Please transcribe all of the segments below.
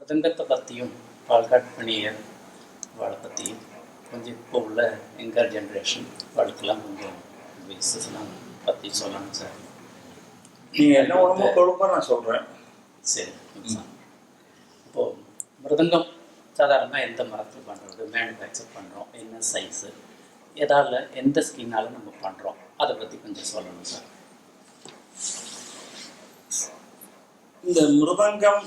மிருதங்கத்தை பற்றியும் பால்காட் பணியர் வாழை பற்றியும் கொஞ்சம் இப்போ உள்ள யங்கர் ஜென்ரேஷன் வாழ்க்கெல்லாம் கொஞ்சம் பிஸ்னஸ்லாம் பற்றி சொல்லணும் சார். நீங்கள் என்ன ஒன்றுமோ கொடுப்பா நான் சொல்கிறேன். சரி. இப்போது மிருதங்கம் சாதாரணமாக எந்த மரத்தில் பண்ணுறது, மேனுஃபேக்சர் பண்ணுறோம், என்ன சைஸு, ஏதாவது எந்த ஸ்கீனாலும் நம்ம பண்ணுறோம், அதை பற்றி கொஞ்சம் சொல்லணும் சார். இந்த மிருதங்கம்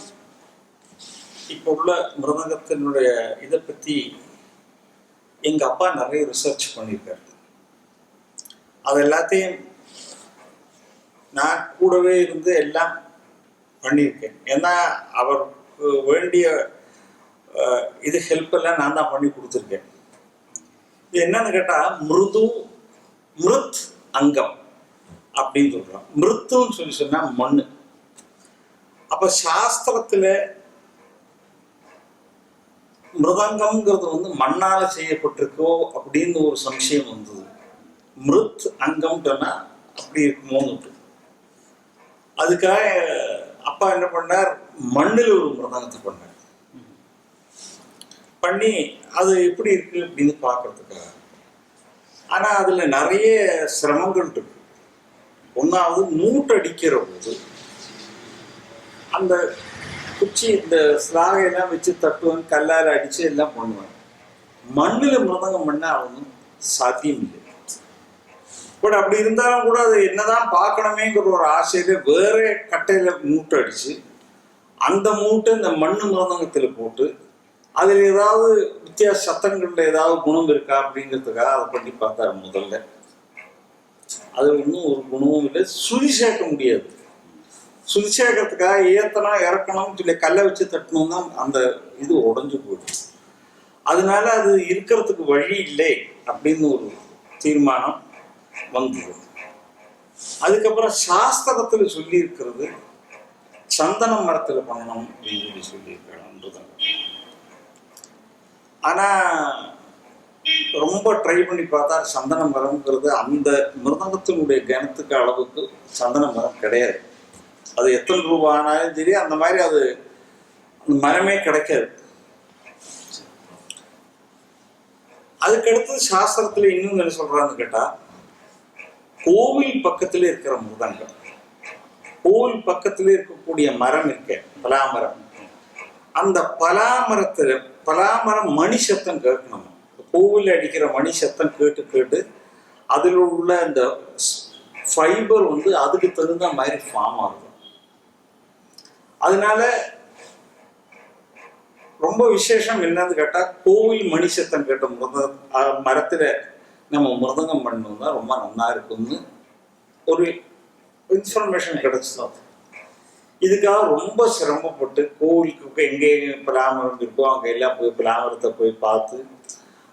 இப்போ உள்ள மிருதங்கத்தினுடைய இதை பற்றி எங்கள் அப்பா நிறைய ரிசர்ச் பண்ணியிருக்காரு. அது எல்லாத்தையும் நான் கூடவே இருந்து எல்லாம் பண்ணியிருக்கேன். ஏன்னா அவருக்கு வேண்டிய இது ஹெல்ப் எல்லாம் நான் தான் பண்ணி கொடுத்துருக்கேன். இது என்னன்னு கேட்டால் மிருத் அங்கம் அப்படின்னு சொல்கிறோம். மிருத்துன்னு சொல்லி சொன்னால் மண். அப்போ சாஸ்திரத்தில் மிருதங்கம்ங்கிறது வந்து மண்ணால் செய்யப்பட்டிருக்கோ அப்படின்னு ஒரு சம்சயம் வந்தது. மிருத் அங்கம் சொன்னால் அப்படி இருக்குமோன்னு. அதுக்காக அப்பா என்ன பண்ணார், மண்ணில் ஒரு மிருதங்கத்தை பண்ணார். பண்ணி அது எப்படி இருக்கு அப்படின்னு பார்க்கறதுக்காக. ஆனால் அதில் நிறைய சிரமங்கள் இருக்கு. ஒன்றாவது மூட்டடிக்கிற போது அந்த குச்சி இந்த ஸ்லாகையெல்லாம் வச்சு தட்டுவேன், கல்லால் அடித்து எல்லாம் பண்ணுவேன். மண்ணில் மிருதங்கம் பண்ணால் அவனும் சாத்தியம் இல்லை. பட் அப்படி இருந்தாலும் கூட அது என்னதான் பார்க்கணுமேங்கிற ஒரு ஆசையில வேற கட்டையில மூட்டை அடிச்சு அந்த மூட்டை இந்த மண்ணு மிருதங்கத்தில் போட்டு அதில் ஏதாவது வித்தியாச சத்தங்கள்ல ஏதாவது குணம் இருக்கா அப்படிங்கிறதுக்காக அதை பண்ணி பார்த்தாரு முதல்ல. அது ஒன்றும் ஒரு குணமும் இல்லை. சுதி சேர்க்க முடியாது. சுதி சேர்க்கறதுக்காக ஏற்றணும் இறக்கணும்னு சொல்லி கல்லை வச்சு தட்டணும்னா அந்த இது உடஞ்சு போயிடும். அதனால அது இருக்கிறதுக்கு வழி இல்லை அப்படின்னு ஒரு தீர்மானம் வந்தது. அதுக்கப்புறம் சாஸ்திரத்தில் சொல்லி இருக்கிறது சந்தன மரத்தில் பண்ணணும் அப்படின்னு சொல்லியிருக்காங்க. ஆனா ரொம்ப ட்ரை பண்ணி பார்த்தா சந்தன மரம்ங்கிறது அந்த மிருதங்கத்தினுடைய கனத்துக்கு அளவுக்கு சந்தன மரம் கிடையாது. அது எத்தனை ரூபா ஆனாலும் சரி அந்த மாதிரி அது அந்த மரமே கிடைக்காது. அதுக்கடுத்து சாஸ்திரத்துல இன்னும் என்ன சொல்றான்னு கேட்டா, கோவில் பக்கத்துல இருக்கிற மிருதங்கம், கோவில் பக்கத்துல இருக்கக்கூடிய மரம் இருக்க பலாமரம், அந்த பலாமரம் மணி சத்தம் கேட்கணும். கோவில் அடிக்கிற மணி சத்தம் கேட்டு கேட்டு அதில் உள்ள அந்த ஃபைபர் வந்து அதுக்கு தகுந்த மாதிரி ஃபார்ம் ஆகும். அதனால ரொம்ப விசேஷம் என்னன்னு கேட்டா, கோவில் மணி சத்தம் கேட்ட மரத்துல நம்ம மிருதங்கம் பண்ணோம்னா ரொம்ப நல்லா இருக்கும்னு ஒரு இன்ஃபர்மேஷன் கிடைச்சது. இதுக்காக ரொம்ப சிரமப்பட்டு கோவிலுக்கு எங்கே பிராமரம் இருக்கோ அங்கே எல்லாம் போய் பிராமரத்தை போய் பார்த்து,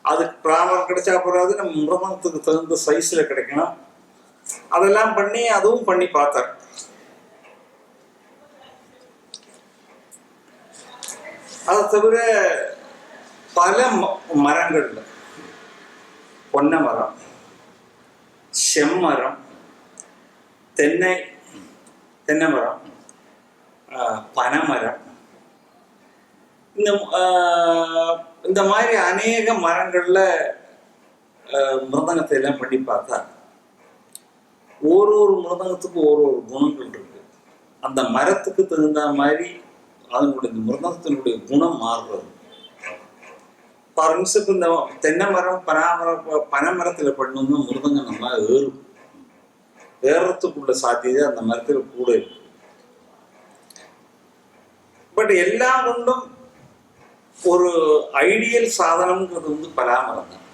அதுக்கு பிராமரம் கிடைச்சா போறாது, நம்ம மிருதங்கத்துக்கு தகுந்த சைஸ்ல கிடைக்கணும். அதெல்லாம் பண்ணி அதுவும் பண்ணி பார்த்தார். அதை தவிர பல மரங்கள்ல பொன்னை மரம், செம்மரம், தென்னை மரம், பனைமரம், இந்த மாதிரி அநேக மரங்கள்ல மிருதங்கத்தை எல்லாம் பண்ணி பார்த்தா ஒரு மிருதங்கத்துக்கும் ஒரு குணங்கள் இருக்கு. அந்த மரத்துக்கு தகுந்த மாதிரி அதனுடைய மிருதங்கத்தினுடைய குணம் மாறுறது. ஃபார் இன்ஸ்டன்ஸ் இந்த தென்னை மரம் பனைமரத்துல பண்ணணும்னா மிருதங்கம் நம்ம ஏறத்துக்குள்ள சாத்தியதை அந்த மரத்துல கூட இருக்கு. பட் எல்லாம் கொண்டும் ஒரு ஐடியல் சாதனம்ங்கிறது வந்து பலாமரம் தான்.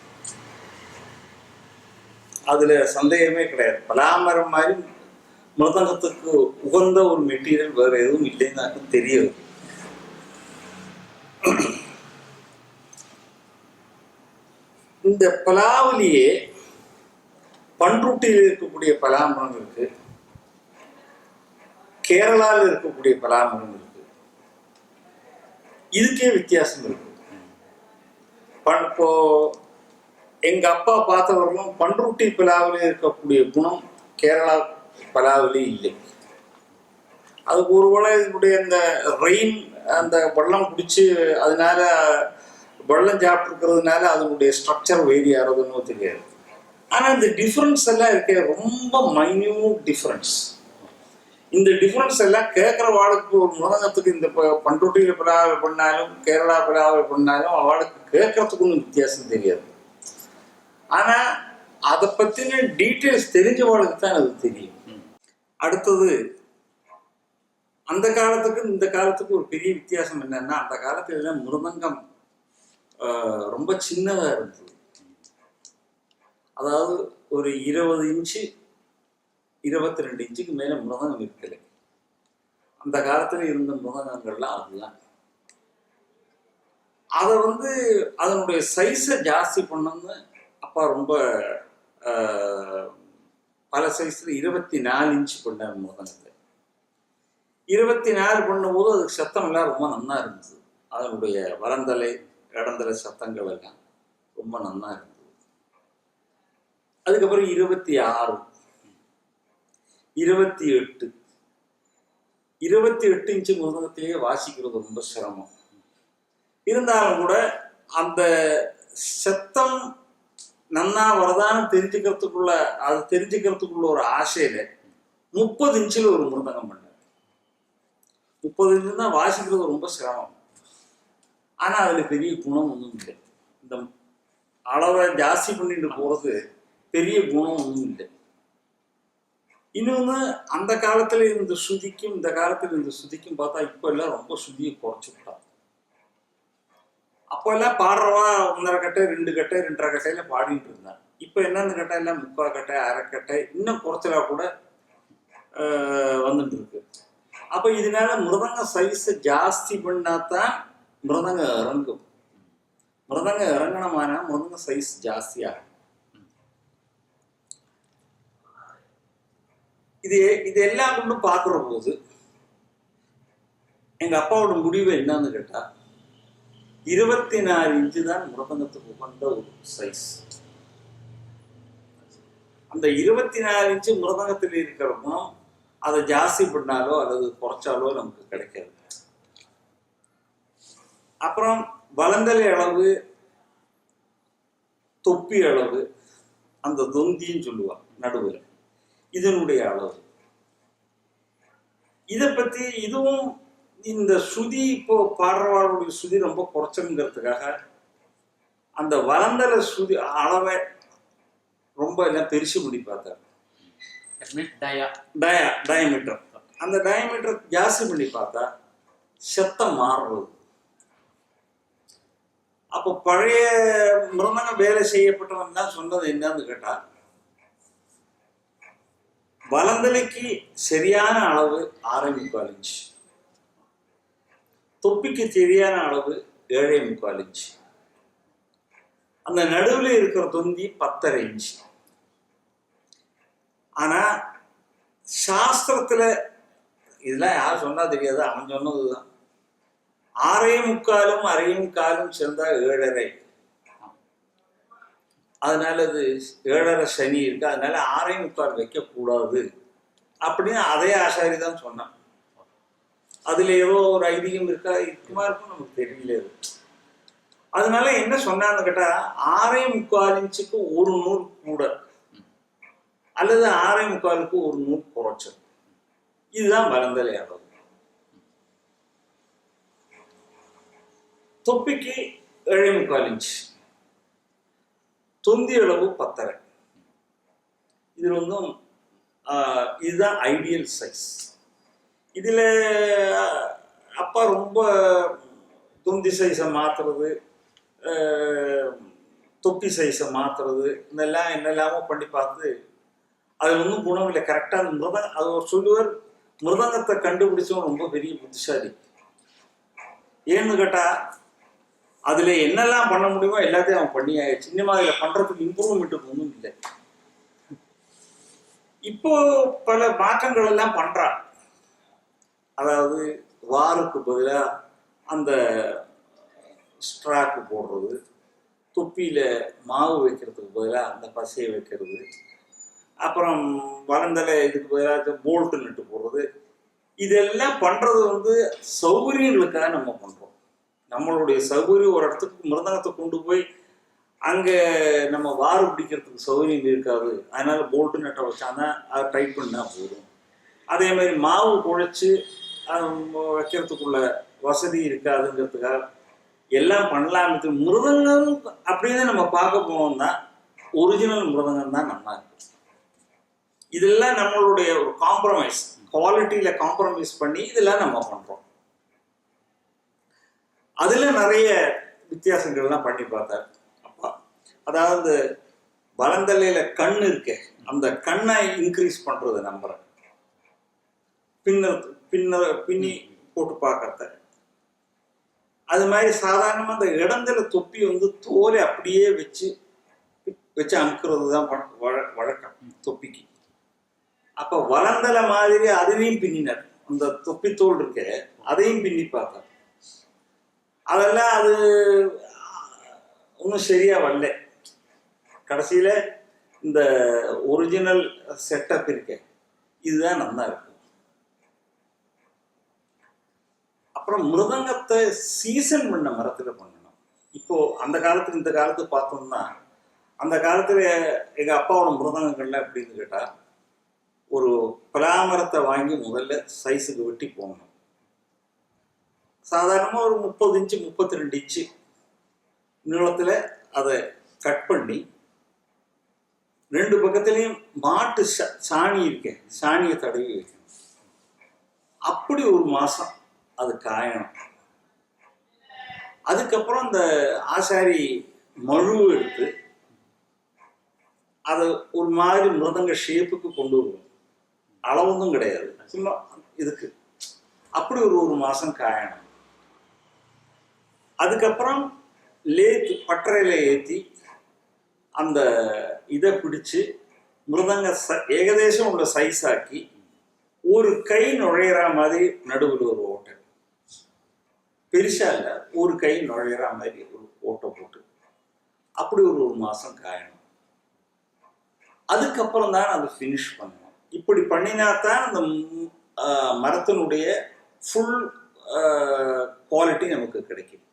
அதுல சந்தேகமே கிடையாது. பலாமரம் மாதிரி மிருதங்கத்துக்கு உகந்த ஒரு மெட்டீரியல் வேற எதுவும் இல்லைன்னு எனக்கு தெரியுது. இந்த பலாவிலேயே பண்ருட்டியில் இருக்கக்கூடிய பலாமரம் இருக்கு, கேரளாவில் இருக்கக்கூடிய பலாமரம் இருக்கு. இதுக்கே வித்தியாசம் இருக்கு. இப்போ எங்க அப்பா பார்த்தவர்களும் பண்ருட்டி பலாவிலே இருக்கக்கூடிய குணம் கேரளா பலாவிலே இல்லை. அதுக்கு ஒருவேளை இதனுடைய இந்த ரெயின் அந்த வெள்ளம் குடிச்சு அதனால வெள்ளம் சாப்பிட்டுருக்கிறதுனால அதனுடைய ஸ்ட்ரக்சர் வேரி ஆகிறதுன்னு தெரியாது. ஆனால் இந்த டிஃப்ரென்ஸ் எல்லாம் இருக்க ரொம்ப மைன்யூட் டிஃப்ரென்ஸ். இந்த டிஃப்ரென்ஸ் எல்லாம் கேட்குற வாழ்க்கை ஒரு மிருதங்கத்துக்கு இந்த பண்ருட்டியில் பிளாவை பண்ணாலும் கேரளா பிளாவை பண்ணாலும் அவளுக்கு கேட்கறதுக்கு ஒன்றும் வித்தியாசம் தெரியாது. ஆனால் அதை பற்றின டீட்டெயில்ஸ் தெரிஞ்சவளுக்கு தான் அது தெரியும். அடுத்தது அந்த காலத்துக்கு இந்த காலத்துக்கு ஒரு பெரிய வித்தியாசம் என்னன்னா, அந்த காலத்துல மிருதங்கம் ரொம்ப சின்னதாக இருந்தது. அதாவது ஒரு 20 இன்ச்சு 22 இன்ச்சுக்கு மேலே மிருதங்கம் இருக்கலை. அந்த காலத்தில் இருந்த மிருதங்கங்கள்லாம் அதுதான். அதை அதனுடைய சைஸை ஜாஸ்தி பண்ணணும்னு அப்பா ரொம்ப பல சைஸில் 24 இன்ச்சு பண்ண மிருதங்கத்தை. 24 பண்ணும்போது அதுக்கு சத்தம் எல்லாம் ரொம்ப நன்னா இருந்தது. அதனுடைய வளந்தலை இடந்தலை சத்தங்கள் எல்லாம் ரொம்ப நன்னா இருந்தது. அதுக்கப்புறம் 26, 28 இன்ச்சு மிருதங்கத்திலேயே வாசிக்கிறது ரொம்ப சிரமம். இருந்தாலும் கூட அந்த சத்தம் நன்னா வரதான்னு தெரிஞ்சுக்கிறதுக்குள்ள ஒரு ஆசையில 30 இன்ச்சில் ஒரு மிருதங்கம் பண்ண. 30 இன்ச்சு தான் வாசிக்கிறது ரொம்ப சிரமம். ஆனால் அதில் பெரிய குணம் ஒன்றும் இல்லை. இந்த அளவை ஜாஸ்தி பண்ணிட்டு போகிறது பெரிய குணம் ஒன்றும் இல்லை. இன்னொன்று, அந்த காலத்தில் இருந்த ஸ்ருதிக்கும் இந்த காலத்தில் இருந்த ஸ்ருதிக்கும் பார்த்தா இப்போ எல்லாம் ரொம்ப ஸ்ருதியை குறைச்சிட்டா. அப்போ எல்லாம் பாடுறவா 1.5 கட்டை 2 கட்டை 2.5 கட்டையில பாடிட்டு இருந்தான். இப்போ என்னன்னு கேட்டால் எல்லாம் 3/4 கட்டை 1/2 கட்டை இன்னும் குறைச்சலா கூட வந்துட்டு இருக்கு. அப்போ இதனால மிருதங்க சைஸை ஜாஸ்தி பண்ணாதான் மிருதங்க இறங்கும். மிருதங்க இறங்கணுமானா மிருதங்க சைஸ் ஜாஸ்தியாகும். இதெல்லாம் கொண்டு பார்க்குற போது எங்க அப்பாவோட முடிவு என்னன்னு கேட்டா 24 இன்ச்சு தான் மிருதங்கத்துக்கு உகந்த ஒரு சைஸ். அந்த 24 இன்ச்சு மிருதங்கத்தில் இருக்கிற குணம் அதை ஜாஸ்தி பண்ணாலோ அல்லது குறைச்சாலோ நமக்கு கிடைக்காது. அப்புறம் வளந்தலை அளவு, தொப்பி அளவு, அந்த தொந்தின்னு சொல்லுவாங்க நடுவில், இதனுடைய அளவு. இதை பத்தி இதுவும் இந்த ஸ்ருதி இப்போ பாடுறவாளுடைய ஸ்ருதி ரொம்ப குறைச்சலுங்கிறதுக்காக அந்த வளந்தலை ஸ்ருதி அளவை ரொம்ப எல்லாம் பெருசு பண்ணி பார்த்தாரு. டயமீட்டர் அந்த டயமீட்டர் ஜாஸ்தி பண்ணி பார்த்தா சத்தம் மாறுறது. அப்போ பழைய மிருதங்க வேலை செய்யப்பட்டவன் தான் சொன்னது என்னன்னு கேட்டா, வளந்தலைக்கு சரியான அளவு 6.25 இன்ச்சு, தொப்பிக்கு சரியான அளவு 7.25 இன்ச்சு, அந்த நடுவில் இருக்கிற தொந்தி 10.5 இன்ச்சு. ஆனா சாஸ்திரத்துல இதெல்லாம் யார் சொன்னா தெரியாது, அவன் சொன்னதுதான். 6.25 6.25 சேர்ந்தா 7.5. அதனால அது 7.5 சனி இருக்கு, அதனால 6.25 வைக்க கூடாது அப்படின்னு அதே ஆசாரி தான் சொன்னான். அதுல ஏதோ ஒரு ஐதீகம் இருக்கா இருக்குமா இருக்கும் நமக்கு தெரியல. அதனால என்ன சொன்னான்னு கேட்டா 6.25 இன்ச்சுக்கு ஒரு நூல் கூட அல்லது 6.25க்கு ஒரு நூல் குறைச்சல், இதுதான் வளந்தலை அளவு. தொப்பிக்கு 7.25 இன்ச்சு, தொந்தி அளவு 10.5. இது இதுதான் ஐடியல் சைஸ். இதுல அப்பா ரொம்ப தொந்தி சைஸை மாத்துறது, தொப்பி சைஸை மாத்துறது, இதெல்லாம் என்னெல்லாமோ பண்ணி பார்த்து அது ஒன்றும் குணம் இல்லை. கரெக்டாக அந்த அது ஒரு சொல்லுவார், மிருதங்கத்தை கண்டுபிடிச்சவன் ரொம்ப பெரிய புத்திசாலி. ஏன்னு கேட்டா அதுல என்னெல்லாம் பண்ண முடியுமோ எல்லாத்தையும் அவன் பண்ணி சின்னமா இதுல பண்றதுக்கு இம்ப்ரூவ்மெண்ட் ஒன்றும் இல்லை. இப்போ பல மாற்றங்கள் எல்லாம் பண்றான். அதாவது வாருக்கு பதிலா அந்த ஸ்ட்ராக்கு போடுறது, தொப்பியில மாவு வைக்கிறதுக்கு பதிலாக அந்த பசையை வைக்கிறது, அப்புறம் வளந்தலை இதுக்கு பதிலாக போல்ட்டு நட்டு போடுறது, இதெல்லாம் பண்றது வந்து சௌகரியங்களுக்காக நம்ம பண்றோம். நம்மளுடைய சௌகரியம் ஒரு இடத்துக்கு மிருதங்கத்தை கொண்டு போய் அங்க நம்ம வாறு பிடிக்கிறதுக்கு சௌகரியம் இருக்காது, அதனால போல்ட்டு நட்டை வச்சாதான் அதை டைட் பண்ணா போதும். அதே மாதிரி மாவு குழைச்சி வைக்கிறதுக்குள்ள வசதி இருக்காதுங்கிறதுக்காக எல்லாம் பண்ணலாம். மிருதங்கம் அப்படின்னு நம்ம பார்க்க போனோம்னா ஒரிஜினல் மிருதங்கம் தான் நல்லா இருக்கு. இதெல்லாம் நம்மளுடைய ஒரு காம்ப்ரமைஸ், குவாலிட்டியில காம்ப்ரமைஸ் பண்ணி இதெல்லாம் நம்ம பண்றோம். அதுல நிறைய வித்தியாசங்கள்லாம் பண்ணி பார்த்தார் அப்பா. அதாவது வலந்தலையில கண் இருக்கே, அந்த கண்ணை இன்க்ரீஸ் பண்றது நம்புறேன், பின்னி போட்டு பார்க்கறத. அது மாதிரி சாதாரணமா அந்த இடந்தல தொப்பி வந்து தோலை அப்படியே வச்சு அமுக்கிறது தான் வழக்கம் தொப்பிக்கு. அப்ப வளர்ந்தல மாதிரி அதையும் பின்னினார். அந்த தொப்பி தோல் இருக்க அதையும் பின்னி பார்த்தார். அதெல்லாம் அது ஒன்றும் சரியா வரல. கடைசியில இந்த ஒரிஜினல் செட்டப் இருக்க இதுதான் நல்லா இருக்கு. அப்புறம் மிருதங்கத்தை சீசன் பண்ண மரத்துல பண்ணணும். இப்போ அந்த காலத்துக்கு இந்த காலத்துக்கு பார்த்தோம்னா, அந்த காலத்துல எங்க அப்பாவோட மிருதங்கங்கள்லாம் எப்படின்னு கேட்டா, ஒரு பலாமரத்தை வாங்கி முதல்ல சைஸுக்கு வெட்டி போடணும். சாதாரணமாக ஒரு 30 இன்ச்சு 32 இன்ச்சு நீளத்தில் அதை கட் பண்ணி 2 பக்கத்துலேயும் மாட்டு சாணி இருக்க சாணியை தடவி வைக்கணும். அப்படி ஒரு மாதம் அது காயணும். அதுக்கப்புறம் இந்த ஆசாரி மழு எடுத்து அதை ஒரு மாதிரி மிருதங்க ஷேப்புக்கு கொண்டு வருவோம். அளவுந்தும் கிடையாது, சும்மா இதுக்கு. அப்படி ஒரு மாதம் காயணும். அதுக்கப்புறம் லேத்து பட்டறையில ஏற்றி அந்த இதை பிடிச்சு மிருதங்க ஏகதேசம் உள்ள சைஸ் ஆக்கி ஒரு கை நுழையிற மாதிரி நடுவில் ஒரு ஓட்டை, பெருசா இல்லை, ஒரு கை நுழையிற மாதிரி ஒரு ஓட்டை போட்டு அப்படி ஒரு மாதம் காயணும். அதுக்கப்புறம் தான் அதை ஃபினிஷ் பண்ணணும். இப்படி பண்ணினாத்தான் அந்த மரத்தினுடைய ஃபுல் குவாலிட்டி நமக்கு கிடைக்கும்.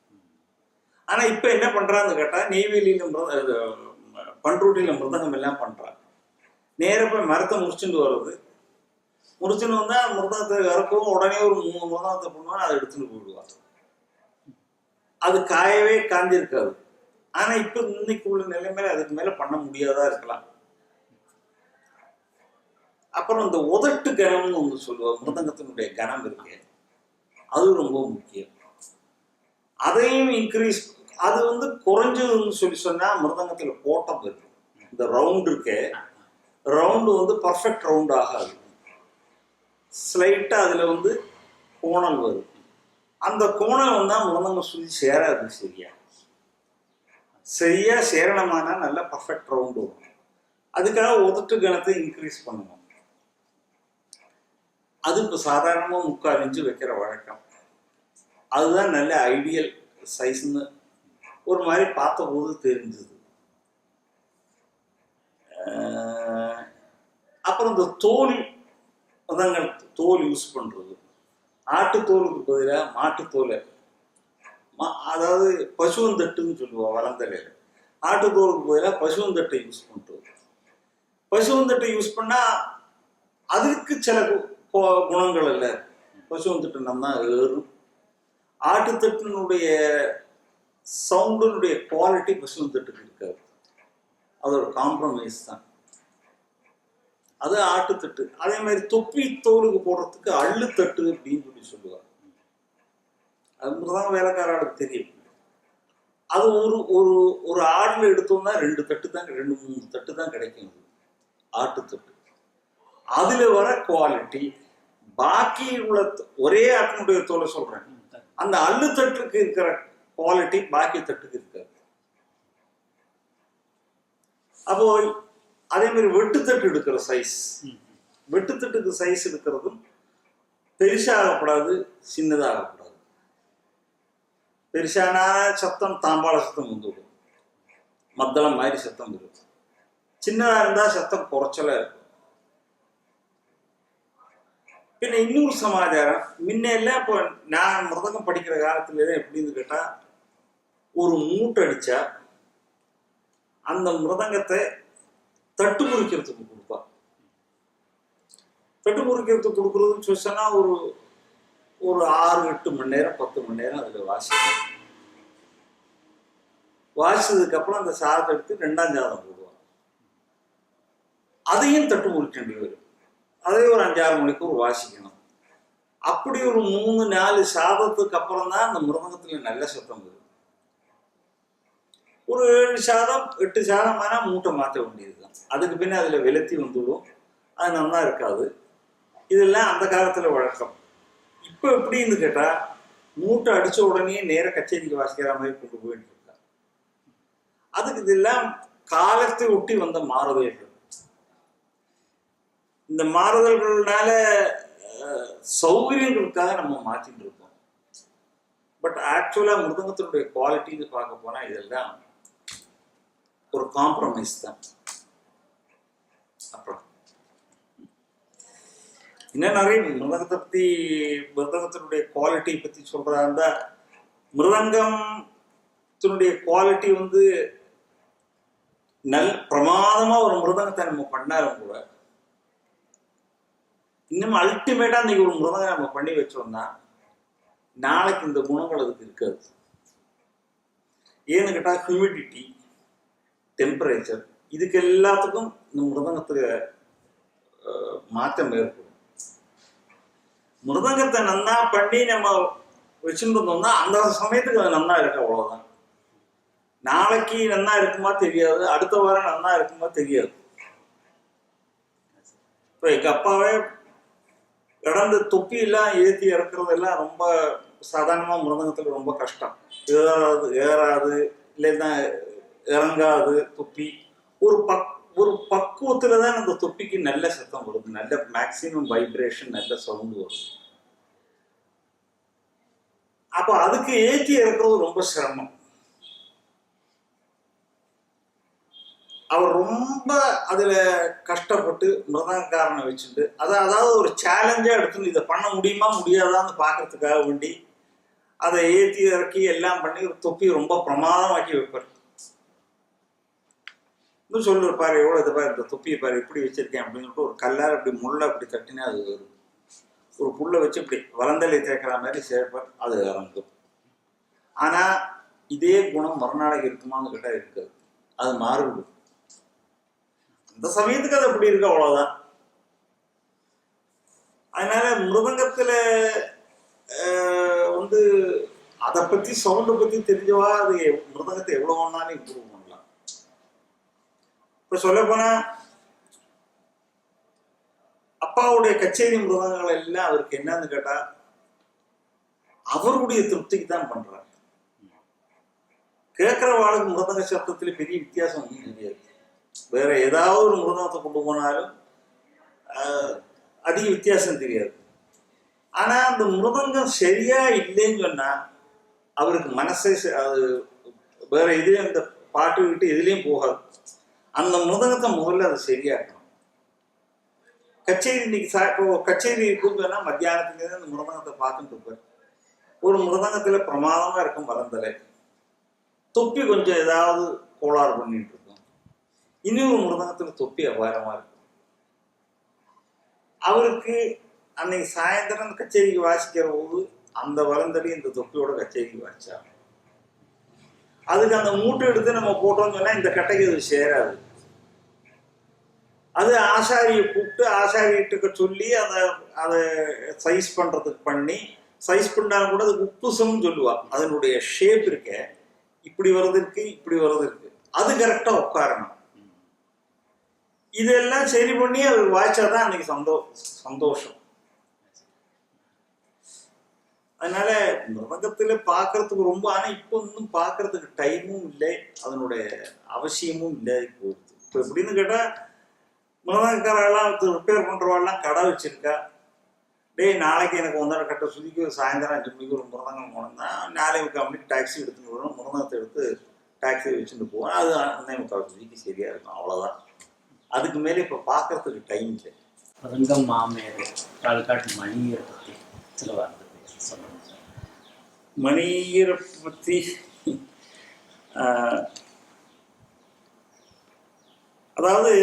ஆனால் இப்போ என்ன பண்ணுறான்னு கேட்டால், நெய்வேலியில் பண்ருட்டியில் மிருதங்கம் எல்லாம் பண்ணுறாங்க. நேராக போய் மரத்தை முடிச்சுட்டு வர்றது, முடிச்சுன்னு வந்தால் மிருதங்கத்தை இறக்கவும் உடனே ஒரு 3 மிருதங்கத்தை பண்ணுவாங்க, அதை எடுத்துன்னு போயிடுவாங்க. அது காயவே காஞ்சிருக்காது. ஆனால் இப்போ இன்னைக்கு உள்ள நிலைமையில அதுக்கு மேலே பண்ண முடியாதா இருக்கலாம். அப்புறம் இந்த உதட்டு கனம்னு ஒன்று சொல்லுவாங்க, மிருதங்கத்தினுடைய கனம் இருக்கு, அது ரொம்ப முக்கியம். அதையும் இன்க்ரீஸ், அது வந்து குறைஞ்சதுன்னு சொன்னா மிருதங்கத்துல கோட்டம் இருக்கு. இந்த ரவுண்ட் இருக்கே, ரவுண்டு வந்து பர்ஃபெக்ட் ரவுண்ட் ஆகாது, ஸ்லைட்டா அதுல வந்து கோணல் வரும். அந்த கோணல் வந்தா மிருதங்கம் சுற்றி சேராது. சரியா சேரணமானா நல்ல பர்ஃபெக்ட் ரவுண்டு வரும். அதுக்காக உதட்டு கனத்தை இன்க்ரீஸ் பண்ணணும். அது இப்போ சாதாரணமாக 3/4 இன்ச்சு வைக்கிற வழக்கம். அதுதான் நல்ல ஐடியல் சைஸ்ன்னு ஒரு மாதிரி பார்த்த போது தெரிஞ்சது. அப்புறம் இந்த தோல் தோல் யூஸ் பண்ணுறது, ஆட்டுத்தோலுக்கு பதிலாக மாட்டுத்தோலை, அதாவது பசுவந்தட்டுன்னு சொல்லுவோம் வளர்ந்தலையில், ஆட்டுத்தோலுக்கு பதிலாக பசுவந்தட்டை யூஸ் பண்ணுறது. பசுவந்தட்டை யூஸ் பண்ணால் அதுக்கு சில குணங்கள் இல்லை. பசுவந்தட்டு நம்ம ஏறும். ஆட்டுத்தட்டினுடைய சவுண்டினுடைய குவாலிட்டி பசுவந்தட்டுக்கு இருக்காது, அதோட காம்ப்ரமைஸ் தான். அது ஆட்டுத்தட்டு. அதே மாதிரி தொப்பி தோலுக்கு போடுறதுக்கு அள்ளுத்தட்டு அப்படின்னு சொல்லுவாங்க. அதுதான் வேலைக்காரர்களுக்கு தெரியும். அது ஒரு ஆடுல எடுத்தோம்னா 2 தட்டு தான், 2-3 தட்டு தான் கிடைக்கும் ஆட்டுத்தட்டு. அதுல வர குவாலிட்டி பாக்கி உள்ள ஒரே ஆட்டினுடைய தோலை சொல்றேன், அந்த அள்ளுத்தட்டுக்கு இருக்கிற குவாலிட்டி பாக்கி தட்டுக்கு இருக்காது. அப்போ அதே மாதிரி வெட்டுத்தட்டு எடுக்கிற சைஸ், வெட்டுத்தட்டுக்கு சைஸ் எடுக்கிறதும் பெருசாகப்படாது, சின்னதாகப்படாது. பெருசான சத்தம் தாம்பாள சத்தம் வந்துவிடும், மத்தளம் மாதிரி சத்தம் வரும். சின்னதா இருந்தா சத்தம் குறைச்சலா இருக்கும். பின்ன இன்னொரு சமாச்சாரம், முன்னெல்லாம் இப்போ நான் மிருதங்கம் படிக்கிற காலத்துல எப்படின்னு கேட்டா, ஒரு மூட்டை அடிச்சா அந்த மிருதங்கத்தை தட்டு முறிக்கிறதுக்கு கொடுப்பா. தட்டு முறிக்கிறதுக்கு கொடுக்குறதுன்னு சொன்னா ஒரு 6-8 மணி நேரம் 10 மணி நேரம் அதில் வாசிக்கணும். வாசிச்சதுக்கு அப்புறம் அந்த சாதத்தை எடுத்து 2ஆம் சாதம் போடுவாங்க. அதையும் தட்டு முறிக்க வேண்டி வரும். அதே ஒரு 5-6 மணிக்கூர் வாசிக்கணும். அப்படி ஒரு 3-4 சாதத்துக்கு அப்புறம் தான் அந்த மிருதங்கத்துல நல்ல சத்தம் வரும். ஒரு 7 சாதம் 8 சாதம் ஆனா மூட்டை மாற்ற வேண்டியதுதான். அதுக்கு பின்ன அதுல வெளுத்தி வந்துடும், அது நல்லா இருக்காது. இதெல்லாம் அந்த காலத்துல வழக்கம். இப்ப எப்படின்னு கேட்டா, மூட்டை அடிச்ச உடனே நேர கச்சேரிக்கு வாசிக்கிற மாதிரி கொண்டு போயிட்டு இருக்கா. அதுக்கு இதெல்லாம் காலத்தை ஒட்டி வந்த மாறுதல்கள். இந்த மாறுதல்கள்னால சௌகரியங்களுக்காக நம்ம மாற்றிட்டு இருக்கோம். பட் ஆக்சுவலா மிருதங்கத்தினுடைய குவாலிட்டின்னு பார்க்க போனா இதெல்லாம் ஒரு காம்ப்ரமைஸ் தான். அப்புறம் இன்னும் நிறைய மிருதங்கத்தினுடைய குவாலிட்டி பத்தி சொல்றதா இருந்தா, மிருதங்கத்தினுடைய குவாலிட்டி பிரமாதமா ஒரு மிருதங்கத்தை நம்ம பண்ணாலும் கூட, இன்னும் அல்டிமேட்டா இன்னைக்கு ஒரு மிருதங்கம் நம்ம பண்ணி வச்சோம்னா நாளைக்கு இந்த குணங்கள் அதுக்கு இருக்காது. ஏன்னு கேட்டா, ஹியூமிடிட்டி, டெம்பரேச்சர், இதுக்கு எல்லாத்துக்கும் இந்த மிருதங்கத்துக்கு மாற்றம் ஏற்படும். மிருதங்கத்தை நன்னா பண்ணி நம்ம வச்சுட்டு இருந்தோம்னா அந்த சமயத்துக்கு அது நன்னா இருக்கு, அவ்வளவுதான். நாளைக்கு நன்னா இருக்குமா தெரியாது, அடுத்த வாரம் நன்னா இருக்குமா தெரியாது. இப்போ எங்க அப்பாவே கடந்த தொப்பியெல்லாம் ஏற்றி இறக்குறதெல்லாம் ரொம்ப சாதாரணமாக மிருதங்கத்தில் ரொம்ப கஷ்டம். ஏறாது இல்லைன்னா இறங்காது தொப்பி. ஒரு பக்குவத்தில் தான் அந்த தொப்பிக்கு நல்ல சத்தம் வருது, நல்ல மேக்சிமம் வைப்ரேஷன், நல்ல சவுண்டு வருது. அப்போ அதுக்கு ஏற்றி இறக்குறது ரொம்ப சிரமம். அவர் ரொம்ப அதுல கஷ்டப்பட்டு மிருதங்கக்காரனை வச்சுட்டு அதாவது ஒரு சேலஞ்சா எடுத்துன்னு இதை பண்ண முடியுமா முடியாதான்னு பாக்குறதுக்காக வேண்டி அதை ஏற்றி இறக்கி எல்லாம் பண்ணி ஒரு தொப்பி ரொம்ப பிரமாதமாக்கி வைப்பார். இன்னும் சொல்லிருப்பாரு, எவ்வளவு இது பாரு, இந்த தொப்பியை பாரு இப்படி வச்சிருக்கேன் அப்படின்னு சொல்லிட்டு ஒரு கல்லார் அப்படி முள்ள அப்படி தட்டினா அது வரும். ஒரு புல்லை வச்சு இப்படி வளந்தலை தேய்க்கிற மாதிரி சேர்ப்பார், அது இறங்கும். ஆனா இதே குணம் மறுநாளைக்கு இருக்குமான்னு கேட்டா இருக்காது, அது மாறுபடும். இந்த சமயத்துக்கு அது அப்படி இருக்கு, அவ்வளவுதான். அதனால மிருதங்கத்துல அதை பத்தி சவுண்டை பத்தி தெரிஞ்சவா அது மிருதங்கத்தை எவ்வளவு வேணாலும் இம்ப்ரூவ் பண்ணலாம். இப்ப சொல்ல போனா அப்பாவுடைய கச்சேரி மிருதங்கள் எல்லாம் அவருக்கு என்னன்னு கேட்டா அவருடைய திருப்திக்கு தான் பண்றாரு. கேட்கிறவாளுக்கு மிருதங்க சப்தத்துல பெரிய வித்தியாசம் ஒன்றும் தெரியாது. வேற ஏதாவது ஒரு மிருதங்கத்தை கொண்டு போனாலும் அதிக வித்தியாசம் தெரியாது. ஆனா அந்த மிருதங்கம் சரியா இல்லைன்னு சொன்னா அவருக்கு மனசே அது வேற எதுலையும் இந்த பாட்டு விட்டு எதுலையும் போகாது. அந்த மிருதங்கத்தை முதல்ல அது சரியாக்கணும். கச்சேரி இன்னைக்கு இப்போ கச்சேரி இருக்குன்னு சொன்னா மத்தியானத்துக்கு அந்த மிருதங்கத்தை பார்த்துட்டு இருப்பார். ஒரு மிருதங்கத்துல பிரமாதமா இருக்கும் வளர்ந்தலை, தொப்பி கொஞ்சம் ஏதாவது கோளாறு பண்ணிட்டு இருக்கும். இன்னொரு மிருதங்கத்துல தொப்பி அபாரமா இருக்கும். அவருக்கு அன்னைக்கு சாயந்தரம் அந்த கச்சேரிக்கு வாசிக்கிற போது அந்த வளர்ந்தலி இந்த தொப்பியோட கச்சேரிக்கு வாசிச்சா அதுக்கு அந்த மூட்டை எடுத்து நம்ம போட்டோம்னு சொன்னா இந்த கட்டைக்கு அது சேராது. அது ஆசாரியை கூப்பிட்டு ஆசாரியிட்ட சொல்லி அதை சைஸ் பண்றதுக்கு பண்ணி சைஸ் பண்ணாலும் கூட அதுக்கு உப்புசம்னு சொல்லுவா. அதனுடைய ஷேப் இருக்க இப்படி வர்றது இருக்கு, இப்படி வர்றது இருக்கு, அது கரெக்டா உட்காரணும். இதெல்லாம் சரி பண்ணி அவர் வாய்ச்சாதான் அன்னைக்கு சந்தோஷம். அதனால மிருதங்கத்துல பாக்குறதுக்கு ரொம்ப, ஆனா இப்ப இன்னும் பாக்குறதுக்கு டைமும் இல்லை, அதனுடைய அவசியமும் இல்லை போகுது. இப்ப எப்படின்னு கேட்டா மிருதங்கக்காரெல்லாம் ரிப்பேர் பண்றவாள்லாம் கடை வச்சிருக்கா. டேய் நாளைக்கு எனக்கு 1.5 கட்டை சுதிக்கு சாயந்தரம் 5 மணிக்கு ஒரு மிருதங்கம் போனோம்னா 4:45 மணிக்கு டாக்ஸி எடுத்துட்டு வரும், மிருதங்கத்தை எடுத்து டாக்ஸி வச்சுட்டு போவேன். அது 1.25 சுதிக்கு சரியா இருக்கும், அவ்வளவுதான். அதுக்கு மேலே இப்ப பாக்குறதுக்கு டைம் இல்லை. மிருதங்கம் மாமேரு கால்காட் மணியரை பற்றி சில வார்த்தை சொல்லுங்கள் சார். மணியரை பற்றி அதாவது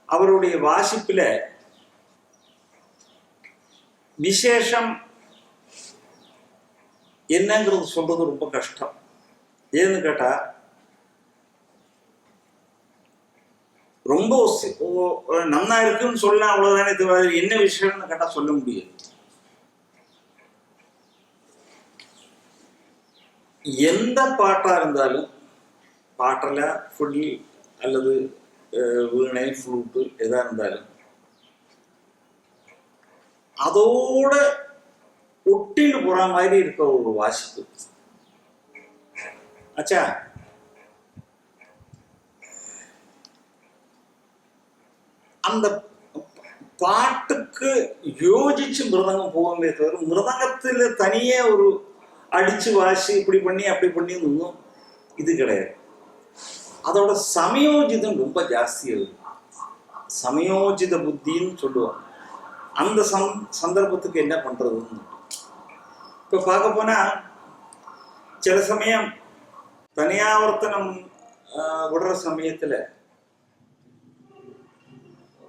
அவருடைய வாசிப்பில் விசேஷம் என்னங்கிறது சொல்றது ரொம்ப கஷ்டம். ஏன்னு கேட்டா ரொம்ப நன்னா இருக்குன்னு சொல்லலாம், அவ்வளவுதானே தவிர என்ன விஷயம்னு கேட்டா சொல்ல முடியாது. எந்த பாட்டா இருந்தாலும், பாட்டில் ஃபுல் அல்லது வீணை ஃப்ளூட்டு எதா இருந்தாலும் அதோட ஒட்டின்னு போற மாதிரி இருக்க ஒரு வாசிப்பு. ஆச்சா, அந்த பாட்டுக்கு யோசிச்சு மிருதங்கம் போகவே தவிர மிருதங்கத்தில் தனியே ஒரு அடிச்சு வாசி இப்படி பண்ணி அப்படி பண்ணி ஒன்றும் இது கிடையாது. அதோட சமயோஜிதம் ரொம்ப ஜாஸ்தியாக இருக்கு. சமயோஜித புத்தின்னு சொல்லுவாங்க. அந்த சந்தர்ப்பத்துக்கு என்ன பண்றதுன்னு இப்போ பார்க்க போனா சில சமயம் தனியாவர்த்தனம் விடுற சமயத்துல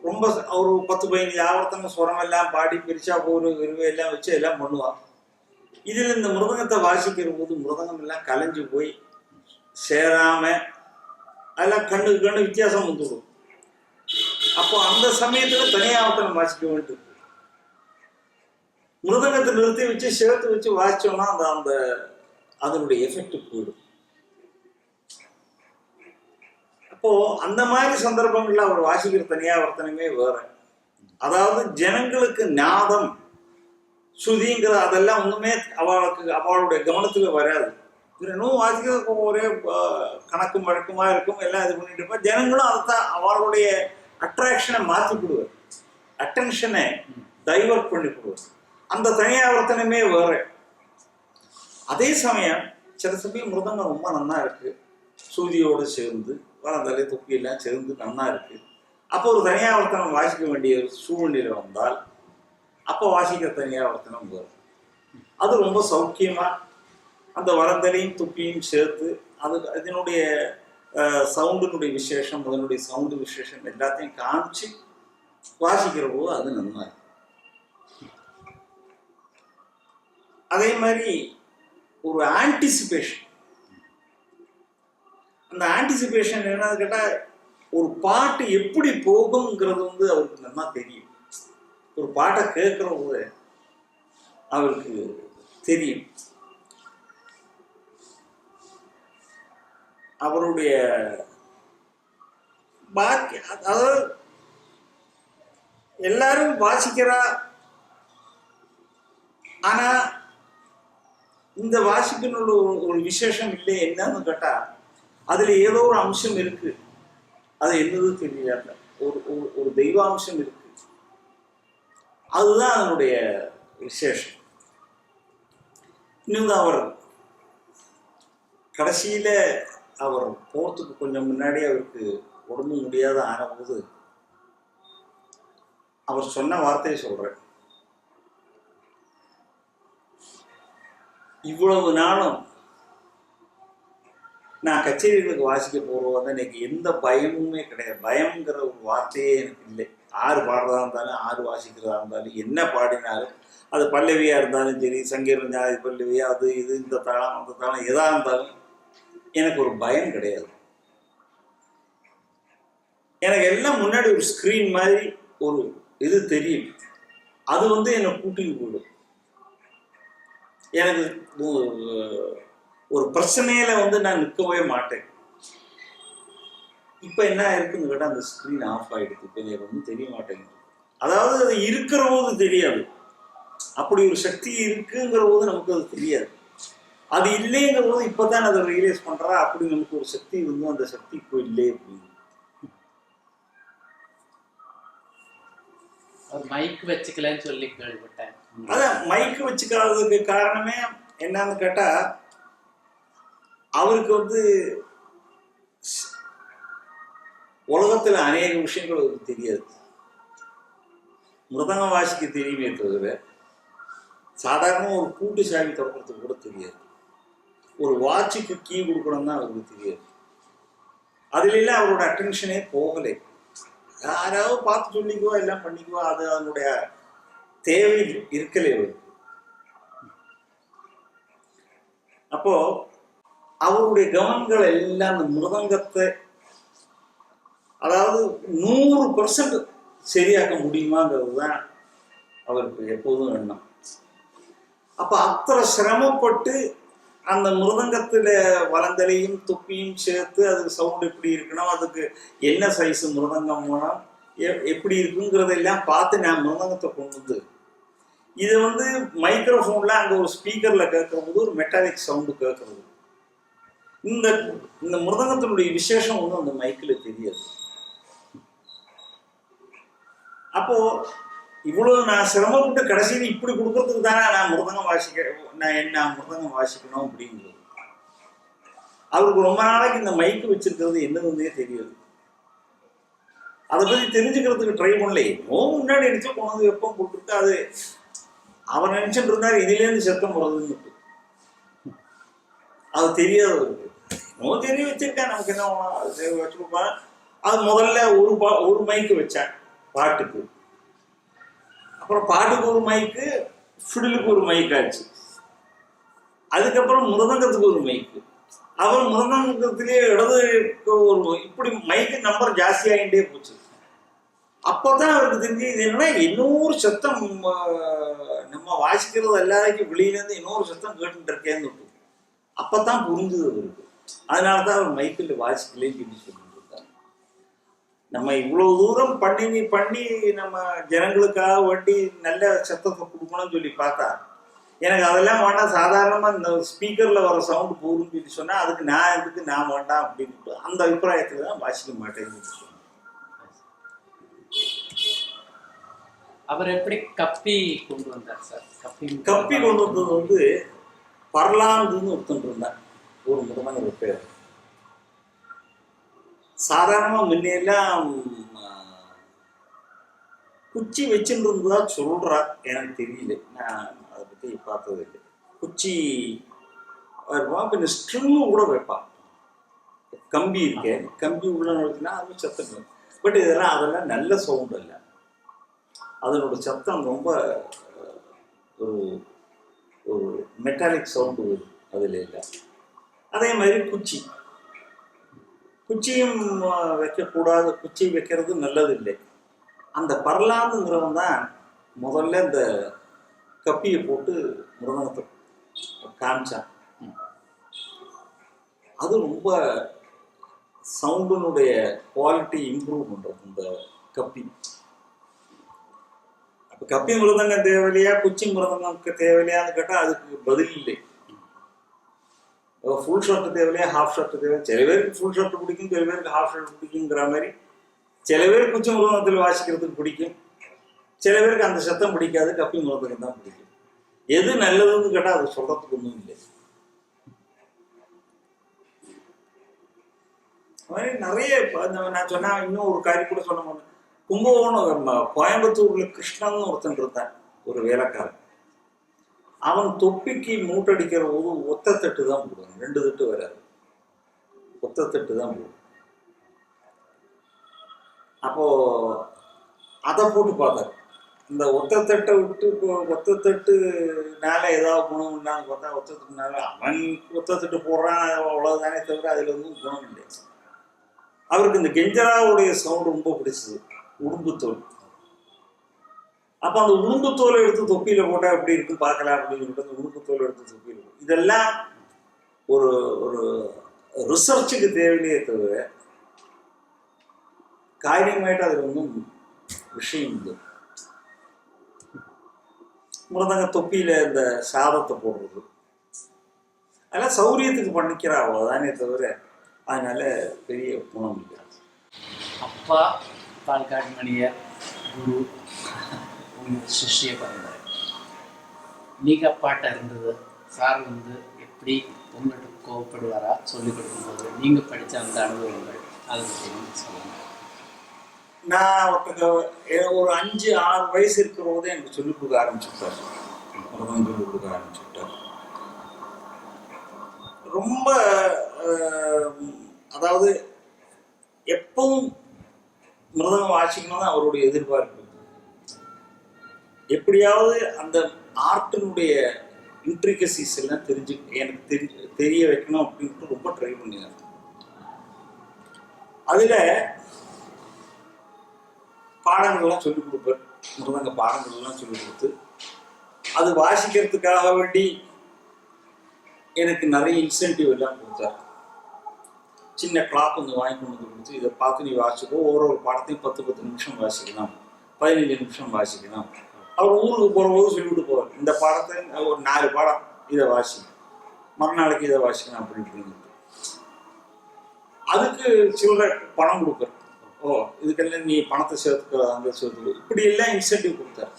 ரொம்ப ஒரு 10-15 ஆவர்த்தனம் சுரமெல்லாம் பாடி பிரிச்சா ஒரு விருவையெல்லாம் வச்சு எல்லாம் பண்ணுவான். இதில் இந்த மிருதங்கத்தை வாசிக்கிற போது மிருதங்கம் எல்லாம் கலைஞ்சு போய் சேராம அதெல்லாம் கண்ணுக்கு கண்ணு வித்தியாசம் வந்துடும். அப்போ அந்த சமயத்துல தனியாவர்த்தனம் வாசிக்க வேண்டியது. மிருதங்கத்தை நிறுத்தி வச்சு சேர்த்து வச்சு வாசிச்சோம்னா அந்த அதனுடைய எஃபெக்ட் போயிடும். அப்போ அந்த மாதிரி சந்தர்ப்பங்கள்ல அவர் வாசிக்கிற தனியாவர்த்தனமே வேற. அதாவது ஜனங்களுக்கு நாதம் சுதிங்கிற அதெல்லாம் ஒண்ணுமே அவளுடைய கவனத்துல வராது. இன்னும் வாசிக்கிறதுக்கு ஒரே கணக்கும் வழக்கமா இருக்கும், எல்லாம் இது பண்ணிட்டு இருப்பா. ஜனங்களும் அதைத்தான் அவளுடைய அட்ராக்ஷனை மாற்றி கொடுவார், அட்டென்ஷனை டைவர்ட் பண்ணி கொடுவார். அந்த தனியாவர்த்தனமே வேற. அதே சமயம் சில சமயம் மிருதங்கம் ரொம்ப நன்னா இருக்கு, சூதியோடு சேர்ந்து வளர்ந்தாலே தொப்பியெல்லாம் சேர்ந்து நன்னா இருக்கு. அப்போ ஒரு தனியாவர்த்தனம் வாசிக்க வேண்டிய சூழ்நிலை வந்தால் அப்போ வாசிக்கிற தனியாவர்த்தனம் வரும். அது ரொம்ப சௌக்கியமா அந்த வளர்ந்தலையும் தொப்பியும் சேர்த்து அது அதனுடைய சவுண்டினுடைய விசேஷம், அதனுடைய சவுண்டு விசேஷம் எல்லாத்தையும் காமிச்சு வாசிக்கிற போது அது நன்னா இருக்கும். அதே மாதிரி ஒரு ஆன்டிசிபேஷன், அந்த ஆன்டிசிபேஷன் என்னன்னு கேட்டா ஒரு பாட்டு எப்படி போகுங்கிறது அவருக்கு நல்லா தெரியும். ஒரு பாட்டை கேட்கிற போது அவருக்கு தெரியும். அவருடைய பாக்கி அதாவது எல்லாரும் வாசிக்கிறா, ஆனா இந்த வாசிப்பினோட ஒரு விசேஷம் இல்லை. என்னன்னு கேட்டா அதுல ஏதோ ஒரு அம்சம் இருக்கு, அது என்னது தெரியல, ஒரு தெய்வாம்சம் இருக்கு. அதுதான் அதனுடைய விசேஷம். இன்னும் அவர் கடைசியில அவர் போறதுக்கு கொஞ்சம் முன்னாடி அவருக்கு உடம்பு முடியாத ஆன போது அவர் சொன்ன வார்த்தையை சொல்றேன். இவ்வளவு நாளும் நான் கச்சேரிகளுக்கு வாசிக்க போறது எனக்கு எந்த பயமுமே கிடையாது. பயம்ங்கிற ஒரு வார்த்தையே எனக்கு இல்லை. ஆறு பாடுறதா இருந்தாலும், ஆறு வாசிக்கிறதா இருந்தாலும், என்ன பாடினாலும், அது பல்லவியா இருந்தாலும் சரி, சங்கீதம் ஞாதி பல்லவியா, அது இது இந்த தாளம் அந்த தாளம் எதா இருந்தாலும் எனக்கு ஒரு பயம் கிடையாது. எனக்கு எல்லாம் முன்னாடி ஒரு ஸ்கிரீன் மாதிரி ஒரு இது தெரியும். அது என்னை கூட்டிட்டு போயிடும். எனக்கு ஒரு பிரச்சனையில நான் நிற்கவே மாட்டேன். இப்ப என்ன இருக்குன்னு கேட்டா அந்த ஸ்கிரீன் ஆஃப் ஆயிடுது. இப்ப எனக்கு தெரிய மாட்டேங்குது. அதாவது அது இருக்கிற போது தெரியாது, அப்படி ஒரு சக்தி இருக்குங்கிற போது நமக்கு அது தெரியாது. அது இல்லைங்கிற போது இப்பதான் அதை ரியலைஸ் பண்றா. அப்படி நமக்கு ஒரு சக்தி இருந்தும் அந்த சக்தி இப்போ இல்லை அப்படின்னு. மைக் வச்சுக்கலன்னு சொல்லி கேள்விப்பட்டேன். அதான் மைக் வச்சுக்காததுக்கு காரணமே என்னன்னு கேட்டா அவருக்கு உலகத்தில் அநேக விஷயங்கள் அவருக்கு தெரியாது. மிருதங்கம் வாசிக்க தெரியுமே தவிர சாதாரண ஒரு கூட்டு சாவி தொடக்கிறதுக்கு கூட தெரியாது. ஒரு வாட்சுக்கு கீ கொடுக்கணும் தான் அவருக்கு தெரியாது. அதுலாம் அவரோட அட்டென்ஷனே போகலை. யாராவது பார்த்து சொல்லிக்குவா எல்லாம் பண்ணிக்குவா, அது அதனுடைய தேவை இருக்கலை அவருக்கு. அப்போ அவருடைய கவனங்கள் எல்லாம் அந்த மிருதங்கத்தை அதாவது 100% சரியாக்க முடியுமாங்கிறது தான் அவருக்கு எப்போதும் எண்ணம். அப்ப அத்தனை சிரமப்பட்டு அந்த மிருதங்கத்துல வளந்தலையும் தொப்பியும் சேர்த்து அதுக்கு சவுண்ட் எப்படி இருக்கணும், அதுக்கு என்ன சைஸ் மிருதங்கம் வேணும், எப்படி இருக்குங்கிறதெல்லாம் பார்த்து நான் மிருதங்கத்தை கொண்டு வந்து இதை மைக்ரோஃபோன்ல அங்கே ஒரு ஸ்பீக்கர்ல கேட்கும் போது ஒரு மெட்டாலிக் சவுண்டு கேட்கறது. இந்த இந்த மிருதங்கத்தினுடைய விசேஷம் அந்த மைக்கில் தெரியாது. அப்போ இவ்வளவு நான் சிரமப்பட்டு கடைசியில் இப்படி கொடுக்கறதுக்கு தானே நான் மிருதங்கம் வாசிக்கணும் அப்படிங்கிறது. அவருக்கு ரொம்ப நாளைக்கு இந்த மைக்கு வச்சிருக்கிறது என்னதுன்னே தெரியாது. அதை பத்தி தெரிஞ்சுக்கிறதுக்கு ட்ரை பண்ணல. முன்னாடி நினைச்சு கொண்டு வெப்பம் போட்டுருக்கு. அது அவர் நினைச்சுட்டு இருந்தாரு இதுலேருந்து சத்தம் வருதுன்னு. அது தெரியாது அவருக்கு. தெரிய வச்சிருக்கேன், நமக்கு என்ன வச்சுருப்பான். அது முதல்ல ஒரு மைக்கு வச்சேன் பாட்டுக்கு, அப்புறம் பாட்டுக்கு ஒரு மைக்கு, ஃபிடிலுக்கு ஒரு மைக் ஆச்சு, அதுக்கப்புறம் மிருதங்கத்துக்கு ஒரு மைக்கு. அவர் மிருதங்கத்திலேயே இடது ஒரு இப்படி மைக்கு நம்பர் ஜாஸ்தி ஆகிட்டே போச்சு. அப்போதான் அவருக்கு தெரிஞ்சு இது என்னன்னா இன்னொரு சத்தம் நம்ம வாசிக்கிறது எல்லாருக்கும் வெளியிலேருந்து இன்னொரு சத்தம் கேட்டுட்டு இருக்கேன்னு. அப்பதான் புரிஞ்சுது அவருக்கு. அதனாலதான் அவர் மைக்கில் வாசிக்கலேன்னு சொல்லிட்டு இருக்காங்க. நம்ம இவ்வளவு தூரம் பண்ணி நம்ம ஜனங்களுக்காக வேண்டி நல்ல சத்தத்தை கொடுக்கணும்னு சொல்லி பார்த்தா எனக்கு அதெல்லாம் வேண்டாம், சாதாரணமா இந்த ஸ்பீக்கர்ல வர சவுண்டு போகுதுன்னு சொல்லி சொன்னா அதுக்கு நான் வேண்டாம் அப்படின்ட்டு அந்த அபிப்பிராயத்துல தான் வாசிக்க மாட்டேன்னு சொன்னேன். அவர் எப்படி கப்பி கொண்டு வந்தார் சார்? கப்பி கொண்டு வந்தது பர்லாந்துன்னு ஒருத்தன் இருந்தார், ஒரு முதலான பேர். சாதாரணமா முன்னெல்லாம் குச்சி வச்சுட்டு இருந்ததா சொல்றா, எனக்கு தெரியல, நான் அதை பத்தி பார்த்தது இல்லை. குச்சி பின்ன ஸ்ட்ரிங்கு கூட வைப்பான். கம்பி இருக்கேன், கம்பி உள்ள நுழைச்சுன்னா அது சத்தம். பட் அதெல்லாம் நல்ல சவுண்ட் இல்லை. அதனோட சத்தம் ரொம்ப ஒரு ஒரு மெட்டாலிக் சவுண்டு வருது அதில் இல்லை. அதே மாதிரி குச்சியும் வைக்கக்கூடாது, குச்சி வைக்கிறது நல்லது இல்லை. அந்த பர்லாந்துங்கிறவன் தான் முதல்ல இந்த கப்பியை போட்டு மிருதங்கத்தை காமிச்சான். அது ரொம்ப சவுண்டினுடைய குவாலிட்டி இம்ப்ரூவ் பண்ணுறது இந்த கப்பி. அப்போ கப்பி மிருதங்கம் தேவையில்லையா, குச்சி மிருதங்கம் தேவையில்லையான்னு கேட்டால் அதுக்கு பதில் இல்லை. ஃபுல் ஷர்ட் தேவையில்லையா, ஹாஃப் ஷர்ட் தேவை. சில பேருக்கு ஃபுல் ஷர்ட் பிடிக்கும், சில பேருக்கு ஹாஃப் ஷர்ட் பிடிக்குங்கிற மாதிரி. சில பேருக்கு குச்சி மிருதங்கத்தில் வாசிக்கிறதுக்கு பிடிக்கும், சில பேருக்கு அந்த சத்தம் பிடிக்காது, கப்பி மிருதங்கம் தான் பிடிக்கும். எது நல்லதுன்னு கேட்டால் அது சொல்றதுக்கு ஒன்றும் இல்லை. மாதிரி நிறைய நான் சொன்னா இன்னும் ஒரு காரியம் கூட சொல்ல முடியும். கும்பகோணம் கோயம்புத்தூர்ல கிருஷ்ணன் ஒருத்தன் இருந்தான், ஒரு வேலைக்காரன். அவன் தொப்பிக்கு மூட்டடிக்கிற போது ஒத்த தட்டு தான் போடுவான், 2 தட்டு வராது, ஒத்த தட்டு தான் போடுவான். அப்போ அதை போட்டு பார்த்தாரு. இந்த ஒத்த தட்டை விட்டு இப்போ ஒத்த தட்டுனால ஏதாவது குணம் இல்லான்னு பார்த்தா ஒத்த தட்டுனால அவன் ஒத்த தட்டு போடுறான் அவ்வளவுதானே தவிர அதுல குணம் இல்லை. அவருக்கு இந்த கெஞ்சராவுடைய சவுண்ட் ரொம்ப பிடிச்சது, உடும்புத்தோல். அப்போ அந்த உடும்புத்தோலை எடுத்து தொப்பியில போட்டா எப்படி இருக்கு பார்க்கலாம் அப்படின்னு சொல்லிட்டு அந்த உடும்புத்தோலை எடுத்து தொப்பியில போட்டு இதெல்லாம் ஒரு ஒரு ரிசர்ச்சுக்கு தேவையிலே தவிர காரியமாயிட்டு அதுல ஒன்றும் விஷயம் இல்லை. மிருதங்க தொப்பியில இந்த சாதத்தை போடுறது அதெல்லாம் சௌரியத்துக்கு பண்ணிக்கிறா அவ்வளோதானே தவிர அதனால பெரிய குணம் இல்லை. அப்பா பால்காடு மணியர் குரு சிஷ்ய பரம்பரை, நீங்கள் அப்பாட்ட இருந்தது சார் எப்படி உங்கள்கிட்ட கோவப்படுவாரா சொல்லிக் கொடுக்கும்போது நீங்கள் படித்த அந்த அனுபவங்கள் அதை பற்றி சொல்லுங்கள். நான் ஒரு 5-6 வயசு இருக்கிற போதே எனக்கு சொல்லிக் கொடுக்க ஆரம்பிச்சுட்டார். மிருதங்கம் சொல்லிக் கொடுக்க ஆரம்பிச்சுட்டார். ரொம்ப அதாவது எப்பவும் மிருதங்கம் வாசிக்கணும் தான் அவருடைய எதிர்பார்ப்பு. எப்படியாவது அந்த ஆர்ட்டினுடைய இன்ட்ரிகசிஸ் எல்லாம் எனக்கு தெரிய வைக்கணும் அப்படின்ட்டு ரொம்ப ட்ரை பண்ணினார். அதுல பாடங்கள்லாம் சொல்லிக் கொடுப்பார். மிருதங்க பாடங்கள்லாம் சொல்லிக் கொடுத்து அது வாசிக்கிறதுக்காக வேண்டி எனக்கு நிறைய இன்சென்டிவ் எல்லாம் கொடுத்தார். சின்ன கிளாக் கொஞ்சம் வாங்கி கொண்டு வந்து கொடுத்து இதை பார்த்து நீ வாசிக்கோ, ஒரு பாடத்தையும் 10 நிமிஷம் வாசிக்கலாம், 15 நிமிஷம் வாசிக்கலாம். அவர் ஊருக்கு போகிற போது சொல்லிவிட்டு போவார், இந்த பாடத்தை ஒரு 4 பாடம் இதை வாசி, மறுநாளைக்கு இதை வாசிக்கலாம் அப்படின்னு. அதுக்கு சில்லற பணம் கொடுப்பார். இதுக்கெல்லாம் நீ பணத்தை சேர்த்துக்க, அந்த சேர்த்துக்க, இப்படி எல்லாம் இன்சென்டிவ் கொடுத்தார்.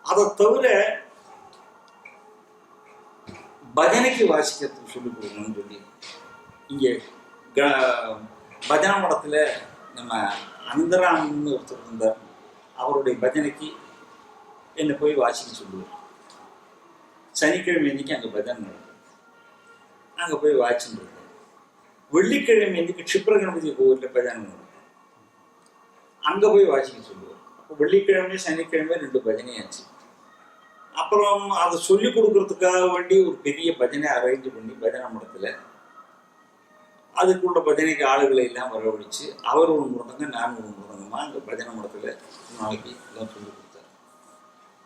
அதை தவிர பஜனைக்கு வாசிக்கிறதுக்கு சொல்லிக் கொடுக்கணும்னு சொல்லி இங்கே பஜனை மடத்தில் நம்ம அந்தராம்னு ஒருத்தர் இருந்தார். அவருடைய பஜனைக்கு என்னை போய் வாசிக்க சொல்லுவார். சனிக்கிழமை அன்னைக்கு அங்கே பஜனை நடக்கும், அங்கே போய் வாசிச்சுட்டு இருக்கோம். வெள்ளிக்கிழமை அன்னைக்கு க்ஷிப்ர கணபதி கோவிலில் பஜனை நடக்கும், அங்கே போய் வாசிக்க சொல்லுவார். அப்போ வெள்ளிக்கிழமை சனிக்கிழமை 2 பஜனையாச்சு. அப்புறம் அதை சொல்லிக் கொடுக்கறதுக்காக வேண்டி ஒரு பெரிய பஜனை அரேஞ்ச் பண்ணி பஜனை மடத்தில் அதுக்குள்ள பஜனைக்கு ஆளுகளை எல்லாம் வரவழைச்சு அவர் ஒரு மிருதங்க நான் ஒரு மிருதங்கமா அந்த பஜனை மடத்தில் நாளைக்கு எல்லாம் சொல்லிக் கொடுத்தார்.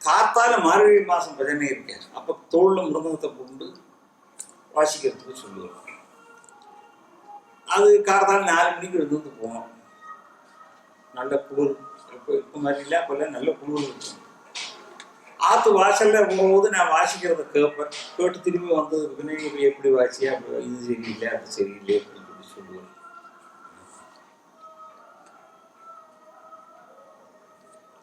காத்தால மார்கழி மாதம் பஜனை இருக்கார், அப்போ தோளில் மிருதங்கத்தை கொண்டு வாசிக்கிறதுக்கு சொல்லுவார். அது காத்தால 4 மணிக்கு எழுந்து போனோம். நல்ல குளிர், இப்போ மாதிரி இல்லை, அப்போல்லாம் நல்ல குளிர் இருக்கும். ஆற்று வாசல்ல போகும்போது நான் வாசிக்கிறத கேட்பேன். கேட்டு திரும்பி வந்ததுக்கு பின்னாடி எப்படி வாசியா, இது சரியில்லை அது சரியில்லை அப்படின்னு சொல்லி சொல்லுவேன்.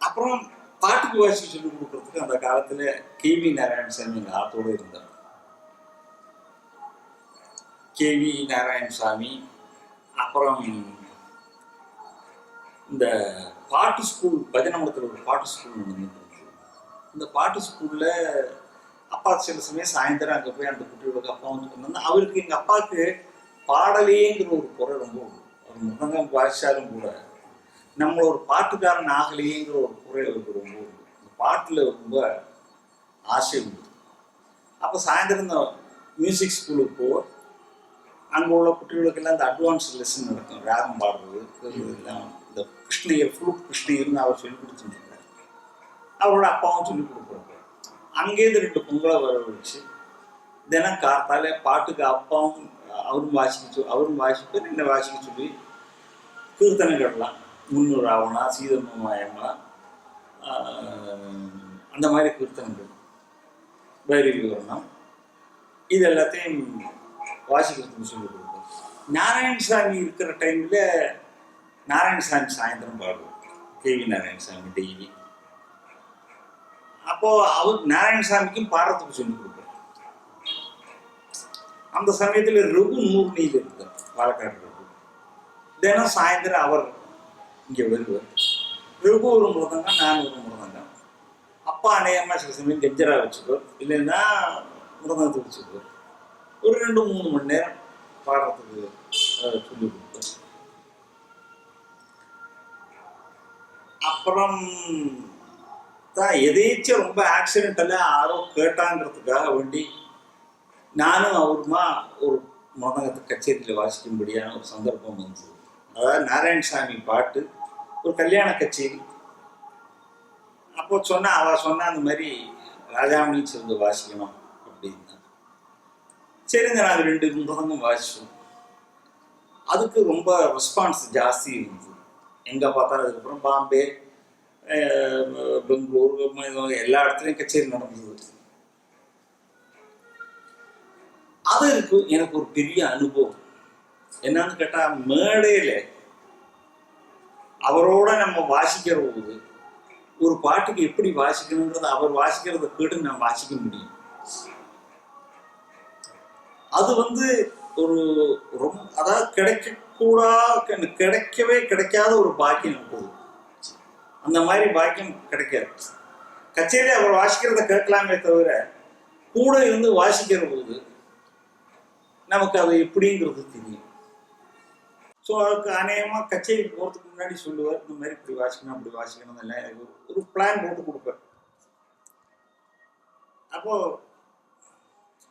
அப்புறம் பாட்டுக்கு வாசிக்க சொல்லிக் கொடுக்கறதுக்கு அந்த காலத்துல KV நாராயணசாமி எங்க ஆத்தோட இருந்தார். KV நாராயணசாமி, அப்புறம் இந்த பாட்டு ஸ்கூல், பஜனை மடத்தில் ஒரு பாட்டு ஸ்கூல் நடந்துட்டு. இந்த பாட்டு ஸ்கூல்ல அப்பா சில சமயம் சாயந்தரம் அங்கே போய் அந்த குட்டியோட அப்பா வந்து கொண்டு அவருக்கு, எங்கள் அப்பாவுக்கு பாடலேங்கிற ஒரு குறை ரொம்ப உண்டு. அவர் மிருதங்கம் வாசிச்சாலும் கூட நம்மள ஒரு பாட்டுக்காரன் ஆகலையேங்கிற ஒரு குறை அவருக்கு ரொம்ப உண்டு. இந்த பாட்டில் ரொம்ப ஆசை உண்டு. அப்போ சாயந்தரம் இந்த மியூசிக் ஸ்கூலுக்கு போவோம். அங்கே உள்ள குட்டிகளுக்கெல்லாம் இந்த அட்வான்ஸ் லெசன் நடக்கும், ராகம் பாடுறது இதெல்லாம். இந்த கிருஷ்ணயர், ஃப்ளூட் கிருஷ்ணயர்னு அவர் சொல்லி கொடுத்துருந்தார். அவரோட அப்பாவும் சொல்லி கொடுக்குறாங்க. அங்கேருந்து 2 பொங்கலை வரவழைச்சு தினம் காத்தால பாட்டுக்கு அப்பாவும் அவரும் வாசிப்பார், என்ன வாசிக்க சொல்லி கீர்த்தனைகள்லாம் 300 ஆவணா, சீதமாயமா, அந்த மாதிரி கீர்த்தனைகள், பைரவி விவரணம், இது எல்லாத்தையும் வாசிக்கிறதுக்கு சொல்லி கொடுப்போம். நாராயணசாமி இருக்கிற டைம்ல நாராயணசாமி சாயந்தரம் பாடுவோம், KV நாராயணசாமி டெய்லி. அப்போ அவர் நாராயணசாமிக்கும் பாடுறதுக்கு சொல்லிக் கொடுப்பார். அந்த சமயத்துல ரகு நூர்னியில் இருந்தார், பாலக்காடு ரகு. தினம் சாயந்தரம் அவர் இங்க வருவார். ரகு ஒரு மிருதங்கம், நான் ஒரு மிருதங்கம். அப்பா அநேகமா சில சமயம் கெஞ்சரா வச்சுக்குவார், இல்லைன்னா மிருதங்கத்தை வச்சுக்குவார். ஒரு 2-3 மணி நேரம் பாடுறதுக்கு சொல்லிக் கொடுப்பார். அப்புறம் தான் எதேச்சும் ரொம்ப ஆக்சிடென்டெல்லாம் யாரோ கேட்டாங்கிறதுக்காக வேண்டி நானும் அவருமா ஒரு மிருதங்கத்தை கச்சேரியில் வாசிக்கும்படியான ஒரு சந்தர்ப்பம் வந்தது. அதாவது நாராயணசாமி பாட்டு ஒரு கல்யாண கச்சேரி. அப்போ அவ சொன்னா அந்த மாதிரி ராஜாமணி சேர்ந்து வாசிக்கணும் அப்படின்னா, சரிங்க நாங்கள் 2 மிருதங்கம் வாசிச்சோம். அதுக்கு ரொம்ப ரெஸ்பான்ஸ் ஜாஸ்தி இருந்தது. எங்கே பார்த்தாலும் அதுக்கப்புறம் பாம்பே, பெங்களூர், எல்லா இடத்துலையும் கச்சேரி நடந்தது. அது எனக்கு ஒரு பெரிய அனுபவம். என்னன்னு கேட்டா, மேடையில அவரோட நம்ம வாசிக்கிற போது ஒரு பாட்டுக்கு எப்படி வாசிக்கணுங்கிறத அவர் வாசிக்கிறத கேட்டு நான் வாசிக்க முடியும். அது ஒரு ரொம்ப அதாவது கிடைக்கவே கிடைக்காத ஒரு பாக்கியம் இருக்குது. அந்த மாதிரி பாக்கியம் கிடைக்காது. கச்சேரி அவர் வாசிக்கிறத கேட்கலாமே தவிர கூட இருந்து வாசிக்கிற போது நமக்கு அது எப்படிங்கிறது தெரியும். ஸோ அதுக்கு அநேகமாக கச்சேரி போகிறதுக்கு முன்னாடி சொல்லுவார், இந்த மாதிரி இப்படி வாசிக்கணும் அப்படி வாசிக்கணும் இல்லை, ஒரு பிளான் போட்டு கொடுப்பார். அப்போ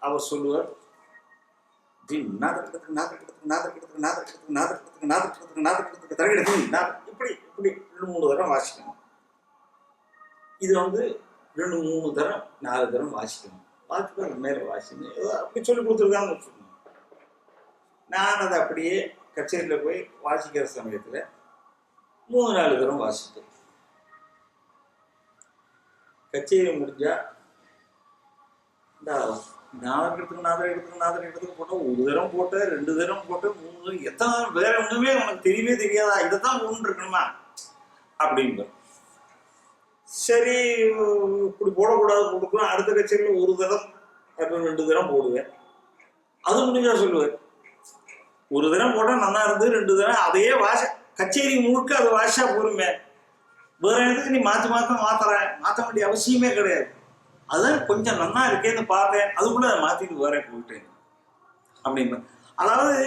அவர் சொல்லுவார், இப்படி இப்படி 2-3 தரம் வாசிக்கணும். இது 2-3 தரம் 4 தரம் வாசிக்கணும். வாசிப்பா மேலே வாசிக்கணும் அப்படி சொல்லி கொடுத்துருக்காங்க வச்சுக்கணும். நான் அதை அப்படியே கச்சேரியில் போய் வாசிக்கிற சமயத்தில் 3-4 தரம் வாசிப்பேன். கச்சேரி முடிஞ்சா இந்த நாதர் போட்டோம், 1 தரம் போட்ட 2 தரம் போட்ட 3 தரம், எத்தனை வேற ஒண்ணுமே உனக்கு தெரியவே தெரியாதா, இதைத்தான் ஒன்று இருக்கணுமா அப்படின்ப. சரி இப்படி போடக்கூடாது போட்டுக்கலாம். அடுத்த கச்சேரியில் 1 தரம் 2 தரம் போடுவேன். அது முடிஞ்சா சொல்லுவேன், 1 தரம் போட்டா நல்லா இருந்து 2 தரம் அதையே கச்சேரி முழுக்க அதை வாசிச்சா போருமே, வேற எதுக்கு நீ மாற்ற வேண்டிய அவசியமே கிடையாது. அதான் கொஞ்சம் நல்லா இருக்கேன்னு பார்த்தேன், அதுக்குள்ள அதை மாத்திட்டு வேற போயிட்டேன் அப்படின்னு. அதாவது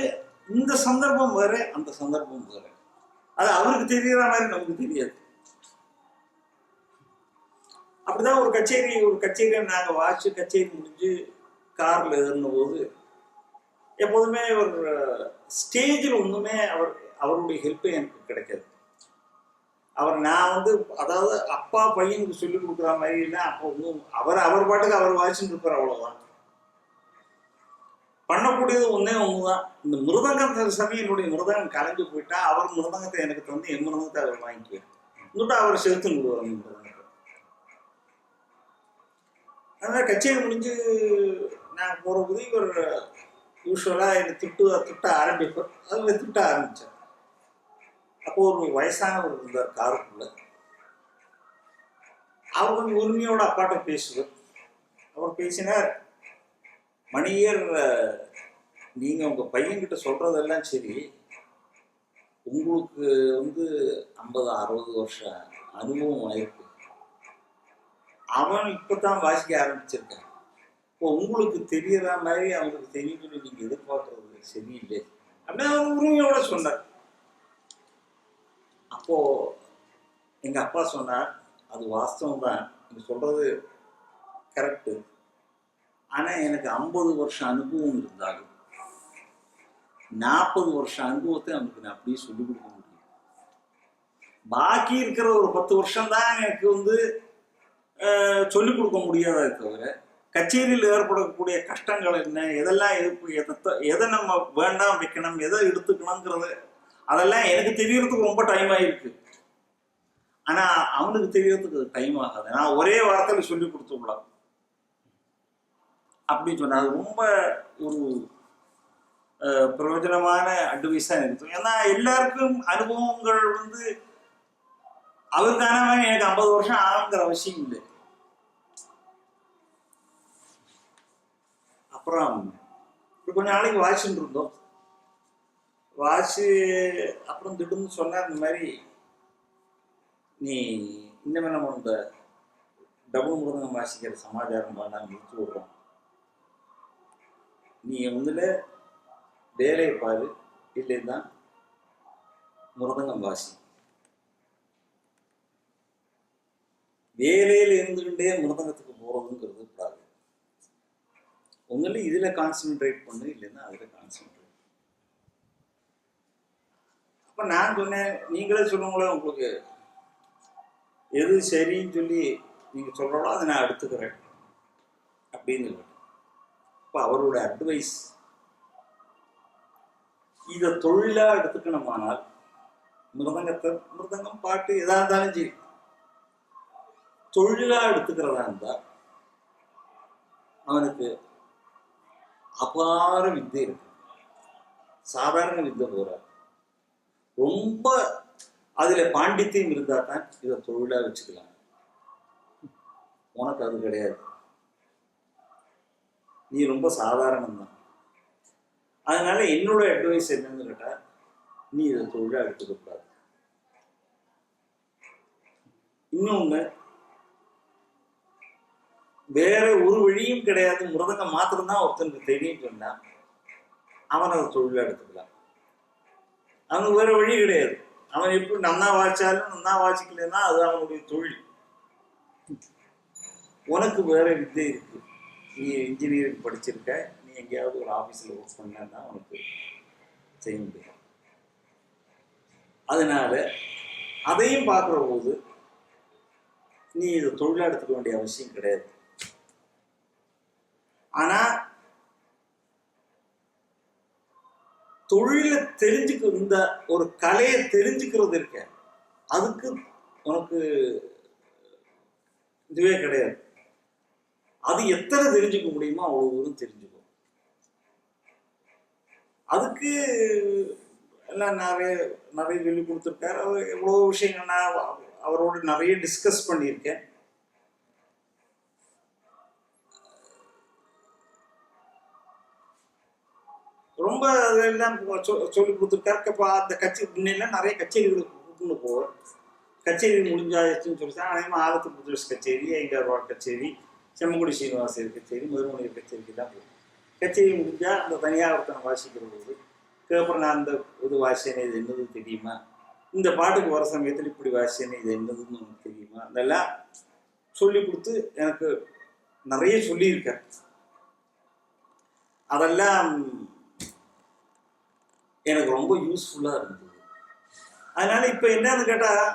இந்த சந்தர்ப்பம் வேற அந்த சந்தர்ப்பம் வேற. அது அவருக்கு தெரியற மாதிரி நமக்கு தெரியாது. அப்படிதான் ஒரு கச்சேரியை நாங்கள் வாசிச்சு கச்சேரி முடிஞ்சு கார்ல ஏறின போது எப்போதுமே ஒரு ஸ்டேஜில் ஒன்றுமே அவருடைய ஹெல்ப்பே எனக்கு கிடைக்காது. நான் அதாவது அப்பா பையனுக்கு சொல்லி கொடுக்குற மாதிரி இல்லை. அப்போ ஒன்றும் அவர் பாட்டுக்கு அவர் வாசிச்சுட்டு இருப்பார், அவ்வளோதான். பண்ணக்கூடியது ஒண்ணுதான். இந்த மிருதங்கம் சமயம் என்னுடைய மிருதங்கம் கலைஞ்சு போயிட்டா அவர் மிருதங்கத்தை எனக்கு தந்து என் மிருதங்கத்தை அவர் வாங்கிக்குவேன். இன்னும் அவர் செலுத்து விடுவார் மிருதங்கத்தை. அதனால கச்சேரி முடிஞ்சு நான் போகிற போது இவர் யூஸ்வலாக என்னை திட்ட ஆரம்பிப்பார். அதில் திட்ட ஆரம்பித்தார். அப்போ ஒரு வயசானவர் இருந்தார் காருக்குள்ள. அவர் கொஞ்சம் உரிமையோட அப்பாட்ட பேசுவார். அவர் பேசினார், மணியர், நீங்க உங்க பையன்கிட்ட சொல்றதெல்லாம் சரி, உங்களுக்கு 50-60 வருஷம் அனுபவம் ஆயிருக்கு. அவன் இப்பதான் வாசிக்க ஆரம்பிச்சிருக்கான். இப்போ உங்களுக்கு தெரியற மாதிரி அவனுக்கு தெரியும், நீங்க எதிர்பார்க்கறது சரியில்லை அப்படின்னு அவர் உரிமையோட சொன்னார். அப்போ எங்க அப்பா சொன்னார், அது வாஸ்தவம் தான், நீங்க சொல்றது கரெக்டு. ஆனா எனக்கு 50 வருஷம் அனுபவம் இருந்தாலும் 40 வருஷம் அனுபவத்தை அவனுக்கு நான் அப்படியே சொல்லிக் கொடுக்க முடியும். பாக்கி இருக்கிற ஒரு 10 வருஷம் தான் எனக்கு சொல்லிக் கொடுக்க முடியாதே தவிர, கச்சேரியில் ஏற்படக்கூடிய கஷ்டங்கள் என்ன, எதெல்லாம் எதை நம்ம வேண்டாம் வைக்கணும், எதை எடுத்துக்கணுங்கிறது அதெல்லாம் எனக்கு தெரியறதுக்கு ரொம்ப டைம் ஆயிருக்கு. ஆனா அவனுக்கு தெரியறதுக்கு டைம் ஆகாது. நான் ஒரே வார்த்தையில சொல்லி கொடுத்துக்கலாம் அப்படின்னு சொன்ன. அது ரொம்ப ஒரு பிரயோஜனமான அட்வைஸா எனக்கு. ஏன்னா எல்லாருக்கும் அனுபவங்கள் அவருக்கான எனக்கு 50 வருஷம் ஆகுங்கிற அவசியம் இல்லை. அப்புறம் இப்படி கொஞ்ச நாளைக்கு வாசிச்சுட்டு இருந்தோம். அப்புறம் திடீர்னு சொன்னார், இந்த மாதிரி நீ இன்னமே நம்ம இந்த டபுள் மிருதங்கம் வாசிக்கிற சமாச்சாரம் வேண்டாம், நிறுத்தி விடுறோம். நீ வேலையை பாரு, இல்லைன்னா மிருதங்கம் வாசி. வேலையில இருந்துகிட்டே மிருதங்கத்துக்கு போறதுங்கிறது கூடாது. இதுல கான்சென்ட்ரேட் பண்ணு, இல்லைன்னா அதுல கான்சென்ட்ரேட். அப்ப நான் சொன்னேன், நீங்களே சொல்லுங்களேன், உங்களுக்கு எது சரின்னு சொல்லி நீங்க சொல்றோம் அதை நான் எடுத்துக்கிறேன் அப்படின்னு சொல்லிட்டு. அப்ப அவரோட அட்வைஸ், இதை தொழிலா எடுத்துக்கணுமானால் மிருதங்கம் பாட்டு எதா இருந்தாலும் சரி தொழிலா எடுத்துக்கிறதா இருந்தா அவனுக்கு அபார வித்தை இருக்கு. சாதாரண வித்தை போறாரு, ரொம்ப அதுல பாண்டித்தியம் இருந்தா தான் இதை தொழிலா வச்சுக்கலாம். உனக்கு அது கிடையாது, நீ ரொம்ப சாதாரணம் தான். அதனால என்னோட அட்வைஸ் என்னன்னு கேட்டா, நீ இதை தொழிலா எடுத்துக்க கூடாது. இன்னொன்னு, வேற ஒரு வழியும் கிடையாது, மிருதங்கம் மாத்திரம் தான் ஒருத்தனுக்கு தெரியும் சொன்னா அவன் அதை தொழிலா எடுத்துக்கலாம். அவனுக்கு வேற வழி கிடையாது. அவன் எப்படி நன்னா வாய்ச்சாலும் நன்னா வாசிக்கலன்னா அது அவனுடைய தொழில். உனக்கு வேற வித்தை இருக்கு. நீ இன்ஜினியரிங் படிச்சிருக்க, நீ எங்கேயாவது ஒரு ஆஃபீஸில் ஒர்க் பண்ணா உனக்கு செய்ய முடியும். அதனால அதையும் பார்க்குற போது நீ இதை தொழிலா எடுத்துக்க வேண்டிய அவசியம் கிடையாது. ஆனா தொழிலை தெரிஞ்சுக்க, இந்த ஒரு கலையை தெரிஞ்சுக்கிறது இருக்க, அதுக்கு உனக்கு இதுவே கிடையாது. அது எத்தனை தெரிஞ்சுக்க முடியுமோ அவ்வளவு தூரம் தெரிஞ்சுக்கும். அதுக்கு எல்லாம் நிறைய நிறைய சொல்லி கொடுத்துருக்காரு. அவர் எவ்வளோ விஷயங்கள் நான் அவரோட நிறைய டிஸ்கஸ் பண்ணியிருக்கேன். ரொம்ப அதெல்லாம் சொல்லி கொடுத்துருக்காரு. இப்போ அந்த முன்னெல்லாம் நிறைய கச்சேரிகளுக்கு கூப்பிட்டு போவேன். கச்சேரி முடிஞ்சாச்சுன்னு சொல்லிட்டு அதே மாதிரி ஆலத்து புதுஸ் கச்சேரி, ஐங்கார்வாட் கச்சேரி, செம்மங்குடி சீனிவாசர் கச்சேரி, மதுரமணியர் கச்சேரிக்கு தான் போவேன். கச்சேரி முடிஞ்சால் அந்த தனியாக ஒருத்தனை வாசிக்கிற போது அப்புறம் நான் அந்த இது வாசியனை இது என்னது தெரியுமா, இந்த பாட்டுக்கு வர சமயத்தில் இப்படி வாசியனை இது என்னதுன்னு உனக்கு தெரியுமா, அதெல்லாம் சொல்லி கொடுத்து எனக்கு நிறைய சொல்லியிருக்கேன். அதெல்லாம் எனக்கு ரொம்ப யூஸ்ஃபுல்லாக இருந்தது. அதனால இப்போ என்னன்னு கேட்டால்,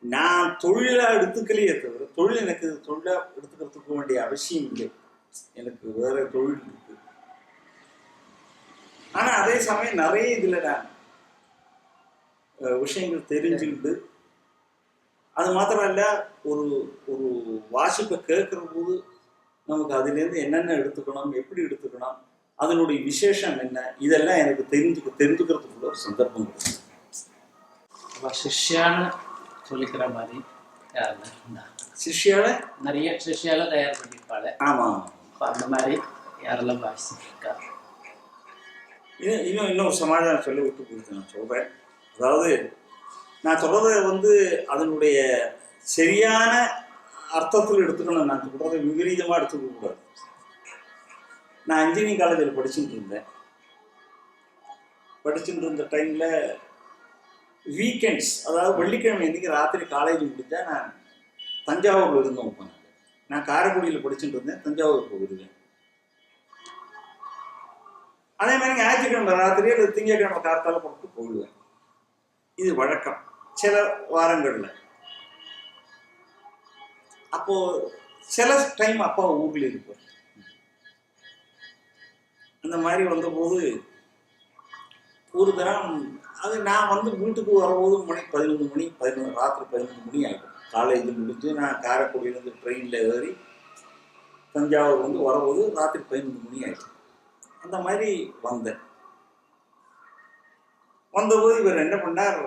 நான் தொழிலாக எடுத்துக்கலையே தவிர, தொழில் எனக்கு தொழிலாக எடுத்துக்கிறதுக்கு வேண்டிய அவசியம் இல்லை. எனக்கு வேற தொழில் இருக்கு. ஆனால் அதே சமயம் நிறைய இதில் நான் விஷயங்கள் தெரிஞ்சுக்கிட்டு, அது மாத்திரம் இல்லை, ஒரு ஒரு வாசிப்பை கேட்குற போது நமக்கு அதுலேருந்து என்னென்ன எடுத்துக்கணும், எப்படி எடுத்துக்கணும், அதனுடைய விசேஷம் என்ன, இதெல்லாம் எனக்கு தெரிஞ்சுக்கிறதுக்குள்ள ஒரு சந்தர்ப்பம் கொடுக்கும். சிஷ்யால சொல்லிக்கிற மாதிரி சிஷ்யால நிறைய சிஷ்யால தயார் பண்ணியிருப்பாள். ஆமாம், அந்த மாதிரி யாரெல்லாம் வாசிச்சிருக்கா. இன்னும் சமாதானம் சொல்லி விட்டு கொடுத்து நான் சொல்கிறேன். அதாவது நான் சொல்கிறத அதனுடைய சரியான அர்த்தத்தில் எடுத்துக்கணும். நான் சொல்கிறத விபரீதமாக எடுத்துக்க கூடாது. நான் இன்ஜினியரிங் காலேஜில் படிச்சுட்டு இருந்த டைமில் வீக்கெண்ட்ஸ், அதாவது வெள்ளிக்கிழமை அன்றைக்கி ராத்திரி காலேஜ் முடிஞ்சால் நான் தஞ்சாவூரில் இருந்தோம். நான் காரைக்குடியில் படிச்சுட்டு இருந்தேன், தஞ்சாவூர் போயிருவேன். அதே மாதிரி ஞாயிற்றுக்கிழமை ராத்திரி அல்லது திங்கக்கிழமை காத்தால போட்டு போயிடுவேன். இது வழக்கம் சில வாரங்களில். அப்போ சில டைம் அப்பா ஊரில் இருப்பார். அந்த மாதிரி வந்தபோது ஒரு தரம் அது நான் வீட்டுக்கு வரும்போது மணி 11 மணி, ராத்திரி 11 மணி ஆகிடும். காலேஜ் முடிஞ்சு நான் காரைக்குடியிலேருந்து ட்ரெயினில் ஏறி தஞ்சாவூர் வரும்போது ராத்திரி 11 மணி ஆகிடும். அந்த மாதிரி வந்தபோது இவர் என்ன பண்ணார்,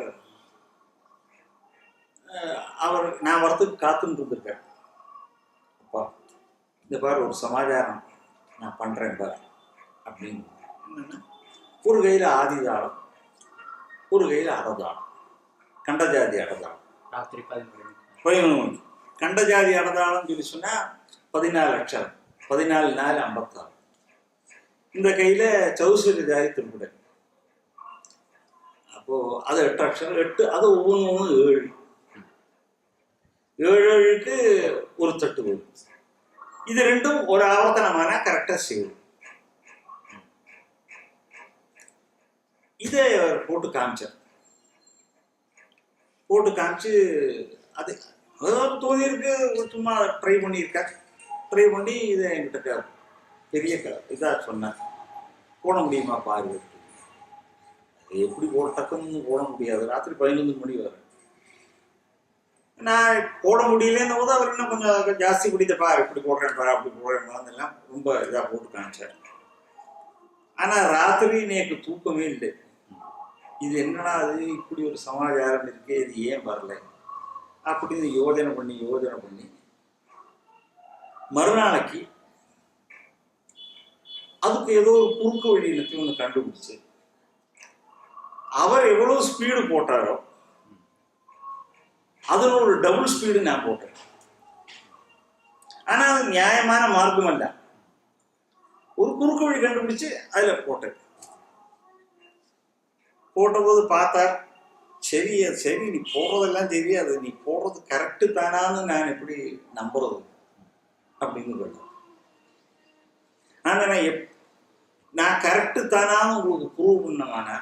அவர் நான் வரத்துக்கு காத்துன்னு இருந்திருக்கேன். அப்பா இந்த பார் ஒரு சமாச்சாரம் நான் பண்ணுறேன் பார் அப்படின்னு. என்னன்னா, ஒரு கையில் ஆதிதாளம், ஒரு கையில் அடதாளம், கண்டஜாதி அடதாளம். ராத்திரி 11 மணி. கண்டஜாதி அடதாளம் சொல்லி சொன்னால் 14 அக்ஷரம், 14 4 56. இந்த கையில் சௌசரி ஜாதி திருக்குடை. அப்போது அது 8 அக்ஷரம், 8 அது ஒவ்வொன்று 7. 7க்கு ஒரு தட்டு வரும். இது ரெண்டும் ஒரு ஆவர்த்தனமான கரெக்டாக செய்யும். இதை போட்டு காமிச்சார். போட்டு காமிச்சு அது அதாவது தோணியிருக்கு, சும்மா ட்ரை பண்ணியிருக்கார். ட்ரை பண்ணி இதை என்கிட்ட பெரிய இதாக சொன்னேன், போட முடியுமா பாரு. எப்படி டக்குன்னு போட முடியாது, ராத்திரி 11 மணி வரை. நான் போட முடியலன்னு போது அவர் இன்னும் கொஞ்சம் ஜாஸ்தி பிடித்தப்பா, இப்படி போடுறேன் பாரு, அப்படி போடுறேன் எல்லாம் ரொம்ப இதாக போட்டு காமிச்சார். ஆனால் ராத்திரி எனக்கு தூக்கமே இல்லை. இது என்னடா அது, இப்படி ஒரு சமாச்சாரம் இருக்கே, இது ஏன் வரல அப்படின்னு யோஜனை பண்ணி மறுநாளைக்கு அதுக்கு ஏதோ ஒரு குறுக்கு வழி எனக்கு ஒன்று கண்டுபிடிச்சு அவர் எவ்வளவு ஸ்பீடு போட்டாரோ அதில் ஒரு டபுள் ஸ்பீடு நான் போட்டேன். ஆனா அது நியாயமான மார்க்கம் அல்ல. ஒரு குறுக்கு வழி கண்டுபிடிச்சு அதுல போட்டேன். போட்டபோது பார்த்தார், சரி சரி நீ போடுறதெல்லாம் தெரியாது, நீ போடுறது கரெக்டு தானான்னு நான் எப்படி நம்புறது அப்படின்னு கேட்டேன். ஆனா நான் கரெக்டு தானான்னு உங்களுக்கு ப்ரூவ் பண்ணமானா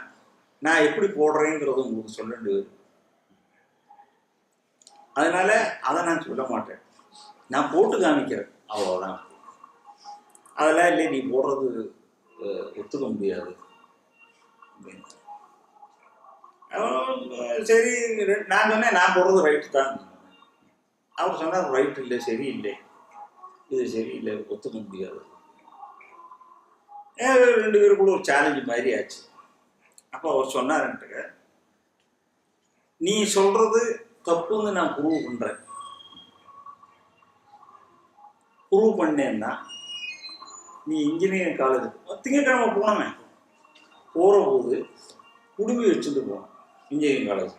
நான் எப்படி போடுறேங்கிறது உங்களுக்கு சொல்ல வேண்டியது. அதனால அதை நான் சொல்ல மாட்டேன், நான் போட்டு காமிக்கிறேன் அவ்வளோதான். அதெல்லாம் இல்லை, நீ போடுறது ஒத்துக்க முடியாது அப்படின்னு. சரி நான் சொன்னேன், நான் போடுறது ரைட்டு தான். அவர் சொன்னார் ரைட் இல்லை, சரி இல்லை, இது சரியில்லை, ஒத்துக்க முடியாது. ரெண்டு பேருக்குள்ள ஒரு சேலஞ்சு மாதிரி ஆச்சு. அப்போ அவர் சொன்னார்ன்ட்டு, நீ சொல்றது தப்புன்னு நான் ப்ரூவ் பண்றேன். ப்ரூவ் பண்ணேன்னா நீ இன்ஜினியரிங் காலேஜ் திங்கக்கிழமை போனோமே, போகிற போது குடுமி வச்சுட்டு போனோம் இன்ஜினியரிங் காலேஜ்.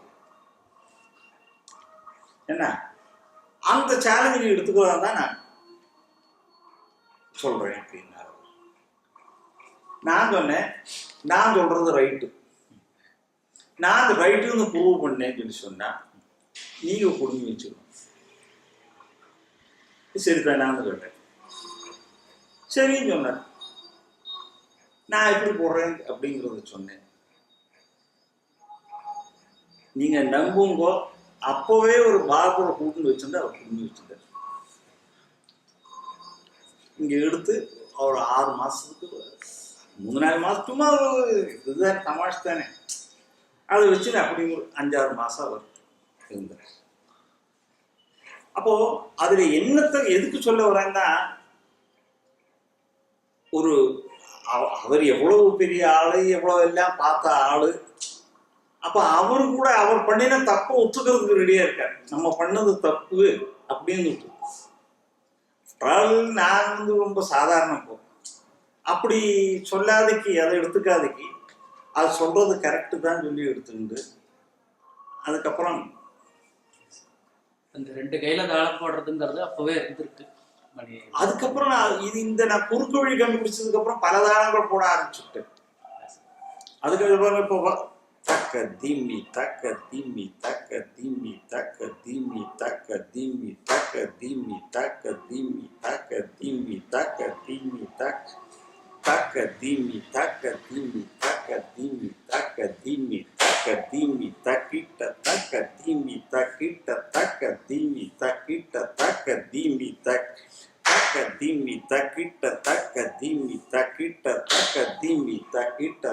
என்ன அந்த சேலஞ்சு நீ எடுத்துக்கலாம் தான் நான் சொல்றேன் அப்படின்னாரு. நான் சொன்னேன், நான் சொல்றது ரைட்டு, நான் அந்த ரைட்டுன்னு ப்ரூவ் பண்ணேன்னு சொல்லி சொன்னா நீங்க குடுமி வச்சுக்கணும். சரி தானான்னு கேட்டேன். சரின்னு சொன்னார். நான் எப்படி போடுறேன் அப்படிங்கிறத சொன்னேன். நீங்க நம்புங்கோ, அப்பவே ஒரு பார்பரை கூட்டுன்னு வச்சிருந்தா அவர் குடுமி வச்சிருந்தார். இங்க எடுத்து ஒரு 6 மாசத்துக்கு 3-4 மாசத்துமா இதுதான் தமாஷ் தானே, அதை வச்சு அப்படி ஒரு 5-6 மாசம் அவர் இருந்தார். அப்போ அதுல என்னத்தை எதுக்கு சொல்ல வரேன்னா, ஒரு அவர் எவ்வளவு பெரிய ஆளு, எவ்வளவு எல்லாம் பார்த்த ஆளு, அப்ப அவரு கூட அவர் பண்ணின தப்பை ஒத்துக்கிறதுக்கு ரெடியா இருக்காரு. நம்ம பண்ணது தப்பு அப்படின்னு நான் ரொம்ப சாதாரண அப்படி சொல்லாதைக்கு, அதை எடுத்துக்காதைக்கு, அது சொல்றது கரெக்டு தான் சொல்லி எடுத்துக்கிண்டு அதுக்கப்புறம் அந்த 2 கையில தாளம் போடுறதுங்கிறது அப்பவே இருந்திருக்கு. அதுக்கப்புறம் நான் குறுக்கு வழி கண்டுபிடிச்சதுக்கு அப்புறம் பல தாளங்கள் போட ஆரம்பிச்சுட்டேன். அதுக்கப்புறம் இப்போ தக்க தீமி தக்க தீமி தக்க தீமி தக்க தீமி தக்க தீமி தக்க தீமி தக்க தீமி தக்க தீமி தக்க தீமி தக்க தக்க தீமி தக்க தீமி தக்க தீமி தக்க தீமி தக்க தீமி தக்கிட்ட தக்க தீமி தக்கிட்ட தக்க தீமி தக்கிட்ட தக்க தீமி தக்க தீமி தக்கிட்ட தக்க தீமி தக்கிட்ட தக்க தீமி தக்கிட்ட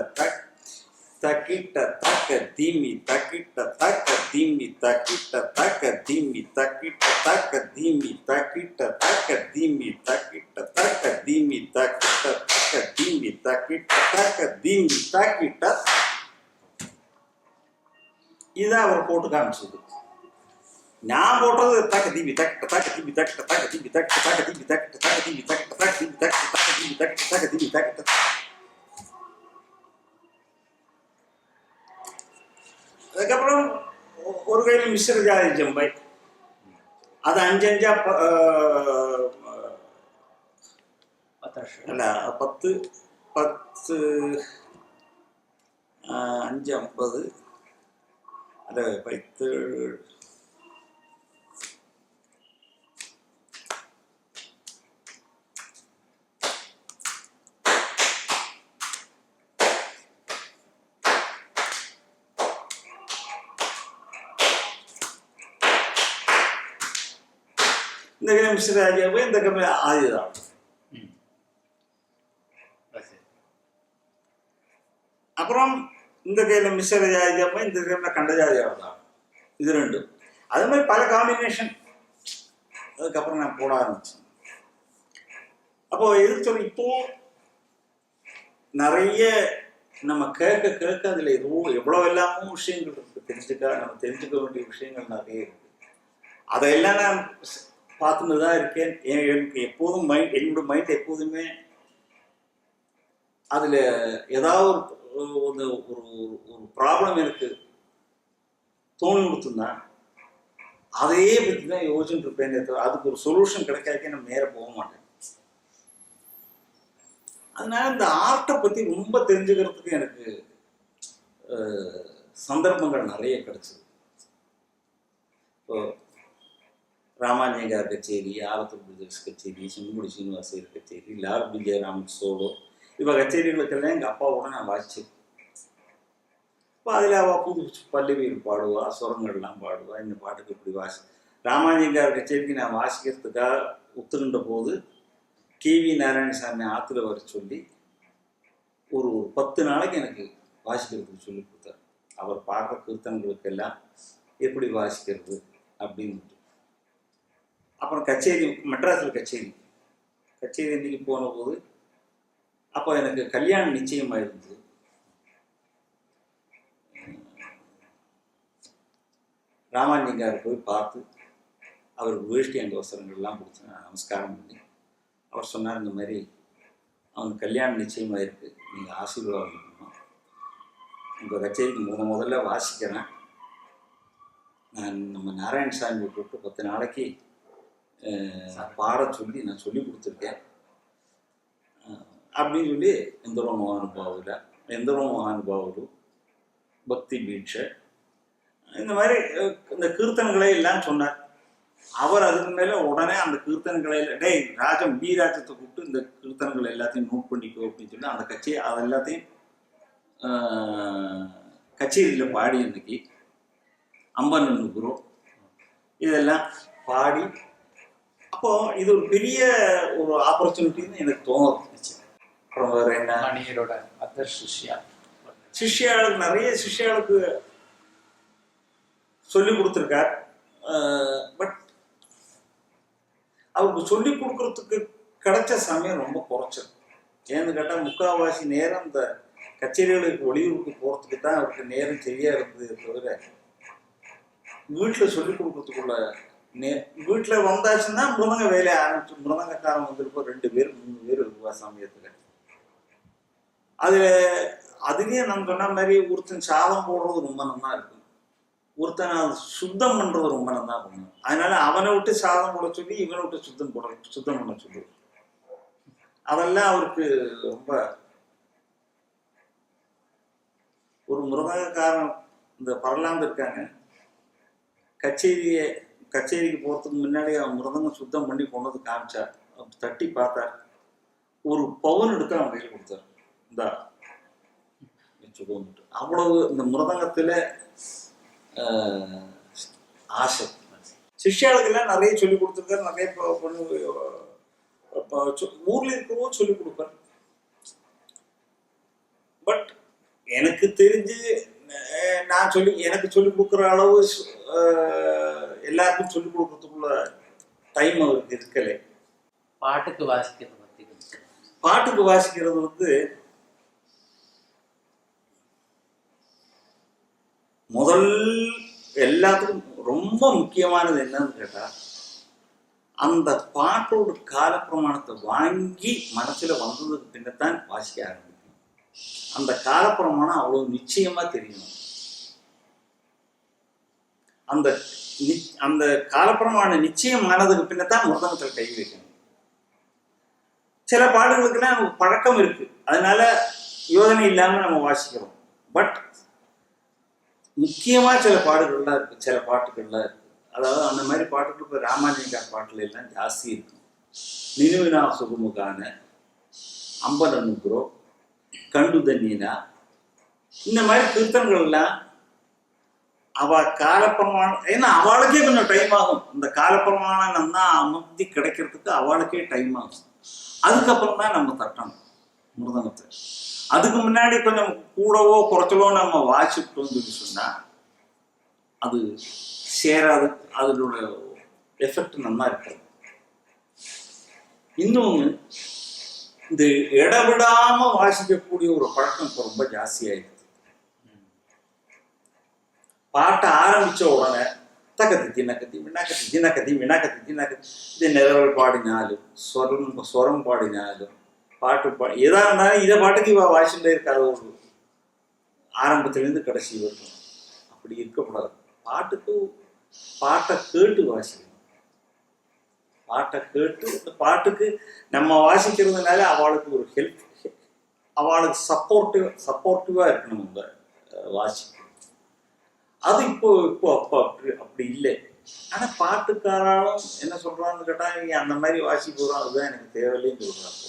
தக்கிட்ட தக்க தீமி தக்கிட்ட தக்க தீமி தக்கிட்ட தக்க தீமி தக்கிட்ட தக்க தீமி தக்கிட்ட தக்க தீமி தக்கிட்ட தக்க தீமி தக்கிட்ட தக்க தீமி தக்கிட்ட தக்க தீமி தக்கிட்ட. இதான் அவர் போட்டு காமிச்சது. நான் போட்டது தக்க தீமி தக்கிட்ட தக்க தீமி தக்கிட்ட தக்க தீமி தக்கிட்ட தக்க தீமி தக்கிட்ட தக்க தீமி தக்கிட்ட தக்க தீமி தக்கிட்ட தக்க தீமி தக்கிட்ட தக்க தீமி தக்கிட்ட. அதுக்கப்புறம் ஒரு கையில மிஸ்ர ஜாதி ஜம்பை, அது 5-5 அல்ல 10 10 5 50 அல்ல 10 இந்த கையில மிஸ்ர ஜாதி ஜம்பை, இந்த கையில ஆதிதான். அப்புறம் இந்த கையில மிஸ்ர ஜாதி ஜம்பை, இந்த கையில கண்ட ஜாதி தான். இது ரெண்டும் அது மாதிரி பல காம்பினேஷன். அதுக்கப்புறம் நான் போட ஆரம்பிச்சேன். அப்போ எதுக்கு சொல்ல, இப்போ நிறைய நம்ம கேட்க கேட்க அதுல எவ்வளவு எல்லாமோ விஷயங்கள் இருக்கு, நம்ம தெரிஞ்சுக்க வேண்டிய விஷயங்கள் நிறைய இருக்கு. அதையெல்லாம் நான் பார்த்துட்டு தான் இருக்கேன். எனக்கு எப்போதும் என்னோட மைண்ட் எப்போதுமே அதில் ஏதாவது ஒரு ஒரு ஒரு ப்ராப்ளம் எனக்கு தோணி கொடுத்துருந்தா அதையே பற்றி தான் யோசிச்சுட்டு இருப்பேன். அதுக்கு ஒரு சொல்யூஷன் கிடைக்காக்கே நம்ம நேர போக மாட்டேன். அதனால இந்த ஆர்ட்டை பற்றி ரொம்ப தெரிஞ்சுக்கிறதுக்கு எனக்கு சந்தர்ப்பங்கள் நிறைய கிடைச்சிது. இப்போ ராமாஞ்சேகர் கச்சேரி, ஆலத்தூர் பிரதர்ஸ் கச்சேரி, செங்குடி சீனிவாசர் கச்சேரி, லால் விஜயராமன் சோலோ, இப்போ கச்சேரிகளுக்கெல்லாம் எங்கள் அப்பாவோட நான் வாசிச்சேன். இப்போ அதில் அவள் புது பல்லவியில் பாடுவா, சுரங்கள்லாம் பாடுவா, இந்த பாட்டுக்கு இப்படி ராமாஞ்சேகர் கச்சேரிக்கு நான் வாசிக்கிறதுக்காக ஒத்துக்கின்ற போது KV நாராயணசாமி ஆற்றுல வர சொல்லி ஒரு 10 நாளைக்கு எனக்கு வாசிக்கிறதுக்கு சொல்லி கொடுத்தார். அவர் பாடுற கீர்த்தனைகளுக்கெல்லாம் எப்படி வாசிக்கிறது அப்படின்னு. அப்புறம் கச்சேரி, மெட்ராஸில் கச்சேரி இன்னைக்கு போன போது அப்போ எனக்கு கல்யாணம் நிச்சயமாக இருந்தது. ராமாஞ்சேகர் போய் பார்த்து அவருக்கு வேஷ்டி அங்கவசரங்கள்லாம் கொடுத்து நான் நமஸ்காரம் பண்ணி அவர் சொன்னார், இந்த மாதிரி அவனுக்கு கல்யாணம் நிச்சயமாக இருக்குது, நீங்கள் ஆசீர்வாதம் பண்ணணும். உங்கள் கச்சேரிக்கு முதல்ல வாசிக்கிறேன், நான் நம்ம நாராயணசாமி கூப்பிட்டு 10 நாளைக்கு பாட சொல்லி நான் சொல்லி கொடுத்துருக்கேன் அப்படின்னு சொல்லி ఎందరో மகானுபாவுలు பக்தி பீட்ச இந்த மாதிரி இந்த கீர்த்தனைகளை எல்லாம் சொன்னார். அவர் அதுக்கு மேலே உடனே அந்த கீர்த்தனைகளை ராஜம் பி ராஜத்தை கூப்பிட்டு இந்த கீர்த்தனைகள் எல்லாத்தையும் நோட் பண்ணிக்கோ அப்படின்னு சொல்லி அந்த அது எல்லாத்தையும் கச்சேரியில் பாடி இன்னைக்கு அம்பன் நுகுரோ இதெல்லாம் பாடி, அப்போ இது ஒரு பெரிய ஒரு ஆப்பர்ச்சுனிட்டின்னு எனக்கு தோணுச்சு. அப்புறம் வேற என்ன, மணியரோட அதர் சிஷ்யாளுக்கு நிறைய சிஷ்யாளுக்கு சொல்லி கொடுத்துருக்கார். பட் அவருக்கு சொல்லி கொடுக்கறதுக்கு கிடைச்ச சமயம் ரொம்ப குறைச்சது. ஏன்னு கேட்டால் முக்கால்வாசி நேரம் இந்த கச்சேரிகளுக்கு வெளியூருக்கு போகிறதுக்கு தான் அவருக்கு நேரம் சரியா இருந்தது தவிர வீட்டில் சொல்லி கொடுக்கறதுக்குள்ள வீட்டில் வந்தாச்சுன்னா மிருதங்க வேலையை ஆரம்பிச்சு மிருதங்கக்காரன் வந்திருப்போம் 2 பேர் 3 பேர் இருக்குவா சமயத்தில். அதுலேயே நான் சொன்ன மாதிரி ஒருத்தன் சாதம் போடுறது ரொம்ப நல்லா இருக்கும், ஒருத்தன் அது சுத்தம் பண்ணுறது ரொம்ப நல்லா பண்ணும். அதனால அவனை விட்டு சாதம் போட சொல்லி இவனை விட்டு சுத்தம் பண்ண சொல்லி அதெல்லாம் அவருக்கு ரொம்ப ஒரு மிருதங்கக்காரன். இந்த பரலாந்து இருக்காங்க, கச்சேரிக்கு போகிறதுக்கு முன்னாடி அவன் மிருதங்க சுத்தம் பண்ணி கொண்டது காமிச்சார். தட்டி பார்த்தார், ஒரு பவுன் எடுத்து அவன் கையில் கொடுத்தார், இந்தா வச்சுக்கோன்ட்டு. அவ்வளவு இந்த மிருதங்கத்தில் ஆசை. சிஷ்யாளுக்கெல்லாம் நிறைய சொல்லி கொடுத்துருக்காரு, நிறைய ஊர்ல இருக்கவோ சொல்லி கொடுப்பார். பட் எனக்கு தெரிஞ்சு எனக்கு சொல்லி கொடுக்குற அளவு எல்லாருக்கும் சொல்லி கொடுக்கறதுக்குள்ள டைம் அவருக்கு இருக்கலை. பாட்டுக்கு வாசிக்கிறது வந்து முதல் எல்லாத்துக்கும் ரொம்ப முக்கியமானது என்னன்னு கேட்டா, அந்த பாட்டோட காலப்பிரமாணத்தை வாங்கி மனசுல வந்ததுக்கு பின்னத்தான் வாசிக்க ஆரம்பிக்கும். அந்த காலப்பிரமாணம் அவ்வளவு நிச்சயமா தெரியணும். அந்த காலப்பிரமாணம் நிச்சயம் ஆனதுக்கு பின்னத்தான் மிருதங்கத்தில் கை வைக்கணும். சில பாடல்களுக்கெல்லாம் நமக்கு பழக்கம் இருக்கு, அதனால யோசனை இல்லாம நம்ம வாசிக்கிறோம். பட் முக்கியமா சில பாட்டுகள்லாம் இருக்கு. அதாவது அந்த மாதிரி பாட்டுகள் இப்போ ராமாஞ்சேகர் பாட்டுல எல்லாம் ஜாஸ்தி இருக்கு. நினுவினா சுகுமுகான, அம்பன் அனுகுரோ, கண்டு தண்ணீனா, இந்த மாதிரி கீர்த்தன்கள் எல்லாம் அவ காலப்பிரமாணம், ஏன்னா அவளுக்கே கொஞ்சம் டைம் ஆகும். இந்த காலப்பிரமாணம் தான் அமர்த்தி கிடைக்கிறதுக்கு அவளுக்கே டைம் ஆகும். அதுக்கப்புறம் தான் நம்ம தட்டணும் மிருதங்கத்தை. அதுக்கு முன்னாடி கொஞ்சம் கூடவோ குறைச்சலோ நம்ம வாசிட்டோம்னு சொல்லி சொன்னா அது சேராது, அதனோட எஃபெக்ட் நல்லா இருக்காது. இன்னொன்று, இந்த இடவிடாம வாசிக்கக்கூடிய ஒரு பழக்கம் இப்போ ரொம்ப ஜாஸ்தியாயிருக்கு. பாட்டை ஆரம்பிச்ச உடனே தக்கத்தி தினக்கத்தி வினாக்கத்தி இது நிறவல் பாடினாலும், ஸ்வரம் பாடினாலும், எதா இருந்தாலும் இதை பாட்டுக்கு இவ வாசிச்சுட்டே இருக்காது, ஒரு ஆரம்பத்திலேருந்து கடைசி வரைக்கும் அப்படி இருக்கக்கூடாது. பாட்டை கேட்டு வாசிக்கணும். பாட்டை கேட்டு இந்த பாட்டுக்கு நம்ம வாசிக்கிறதுனால அவளுக்கு ஒரு ஹெல்ப், அவளுக்கு சப்போர்ட்டிவா இருக்கணும் இந்த வாசிப்பு. அது இப்போ அப்போ அப்படி இல்லை. ஆனா பாட்டுக்காராலும் என்ன சொல்றான்னு கேட்டா, நீங்க அந்த மாதிரி வாசி போறோம், அதுதான் எனக்கு தேவையில்லைன்னு சொல்றாங்க.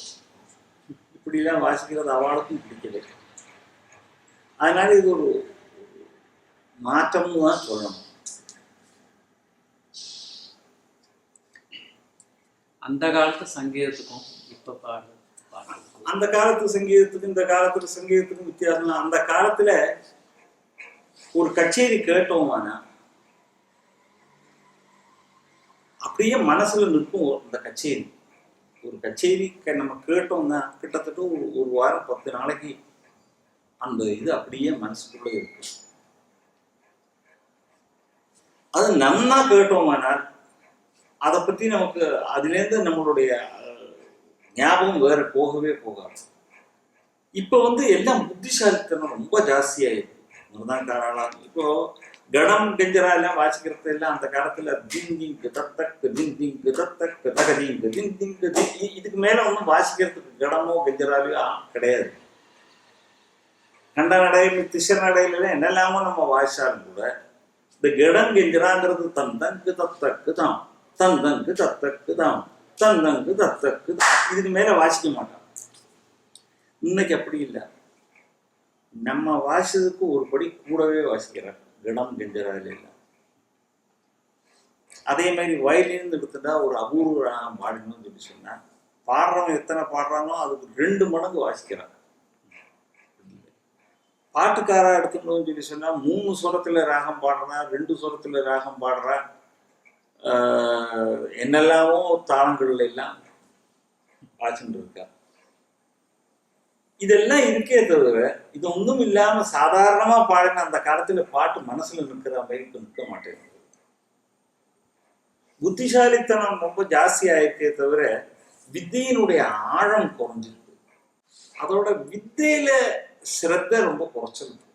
இப்படிலாம் வாசிக்கிறது அவளுக்கும் பிடிக்கல. அதனால இது ஒரு மாற்றம்னு தான் சொல்லணும். அந்த காலத்து சங்கீதத்துக்கும் இப்ப பாடுறதுக்கும் அந்த காலத்து சங்கீதத்துக்கும் இந்த காலத்துல சங்கீதத்துக்கும் வித்தியாசம். அந்த காலத்துல ஒரு கச்சேரி கேட்டோமானா அப்படியே மனசுல நிற்கும் அந்த கச்சேரி. ஒரு கச்சேரி நம்ம கேட்டோம்னா கிட்டத்தட்ட ஒரு வாரம் 10 நாளைக்கு அந்த இது அப்படியே மனசுக்குள்ள இருக்கு. அது நன்னா கேட்டோமானால் அதை பத்தி நமக்கு அதுலேருந்து நம்மளுடைய ஞாபகம் வேற போகவே போகாது. இப்ப எல்லாம் புத்திசாலித்தனம் ரொம்ப ஜாஸ்தியாயிருக்கு. மிருதங்காரெல்லாம் இப்போ கடம் கெஞ்சரா எல்லாம் வாசிக்கிறது எல்லாம் அந்த காலத்துல திந்திங் தத்தக் திந்திங் தத்தக் தகதிங் திந்திங் இதுக்கு மேல ஒன்றும் வாசிக்கிறதுக்கு கடமோ கெஞ்சராலையோ கிடையாது. கண்ட நடையில திசை நடையில என்னெல்லாமோ நம்ம வாசிச்சாலும் கூட இந்த கடம் கெஞ்சராங்கிறது தந்தங்கு தத்தக்கு தான், தந்தங்கு தத்தக்கு தான், தந்தங்கு தத்தக்கு தான், இதுக்கு மேல வாசிக்க மாட்டான். இன்னைக்கு அப்படி இல்லை. நம்ம வாசிச்சதுக்கு ஒரு படி கூடவே வாசிக்கிறார் கடம் கெஞ்சரால இல்லை. அதே மாதிரி வயலின்னு எடுத்துட்டா ஒரு அபூர்வ ராகம் பாடணும்னு சொல்லி சொன்னா பாடுறவங்க எத்தனை பாடுறாங்களோ அதுக்கு 2 மடங்கு வாசிக்கிறாங்க. பாட்டுக்காரா எடுத்துக்கணும்னு சொல்லி சொன்னா 3 சுரத்துல ராகம் பாடுறா, 2 சுரத்துல ராகம் பாடுறா, என்னெல்லாமோ தாளங்கள்ல எல்லாம் வாசிட்டு இருக்கா. இதெல்லாம் இருக்கே தவிர இது ஒன்றும் இல்லாம சாதாரணமா பாடின அந்த காலத்துல பாட்டு மனசுல நிற்கிற மாதிரி நிற்க மாட்டேங்குது. புத்திசாலித்தனம் ரொம்ப ஜாஸ்தி ஆயிருக்கே தவிர வித்தையினுடைய ஆழம் குறைஞ்சிருக்கு. அதோட வித்தையில சிரத்தை ரொம்ப குறைச்சிருக்கு.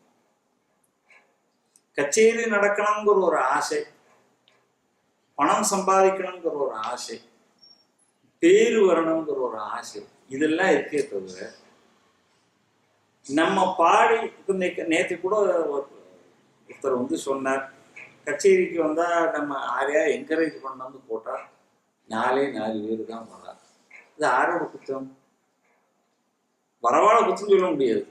கச்சேரி நடக்கணுங்கிற ஒரு ஆசை, பணம் சம்பாதிக்கணுங்கிற ஒரு ஆசை, பேரு வரணுங்கிற ஒரு ஆசை, இதெல்லாம் இருக்கே தவிர நம்ம பாடி நேற்று கூட ஒருத்தர் சொன்னார், கச்சேரிக்கு வந்தா நம்ம யாரையா என்கரேஜ் பண்ணணும்னு போட்டா 4 பேர் தான் வரா. இது யாரோட குத்தம்? வரவாழ குத்தம் சொல்ல முடியாது.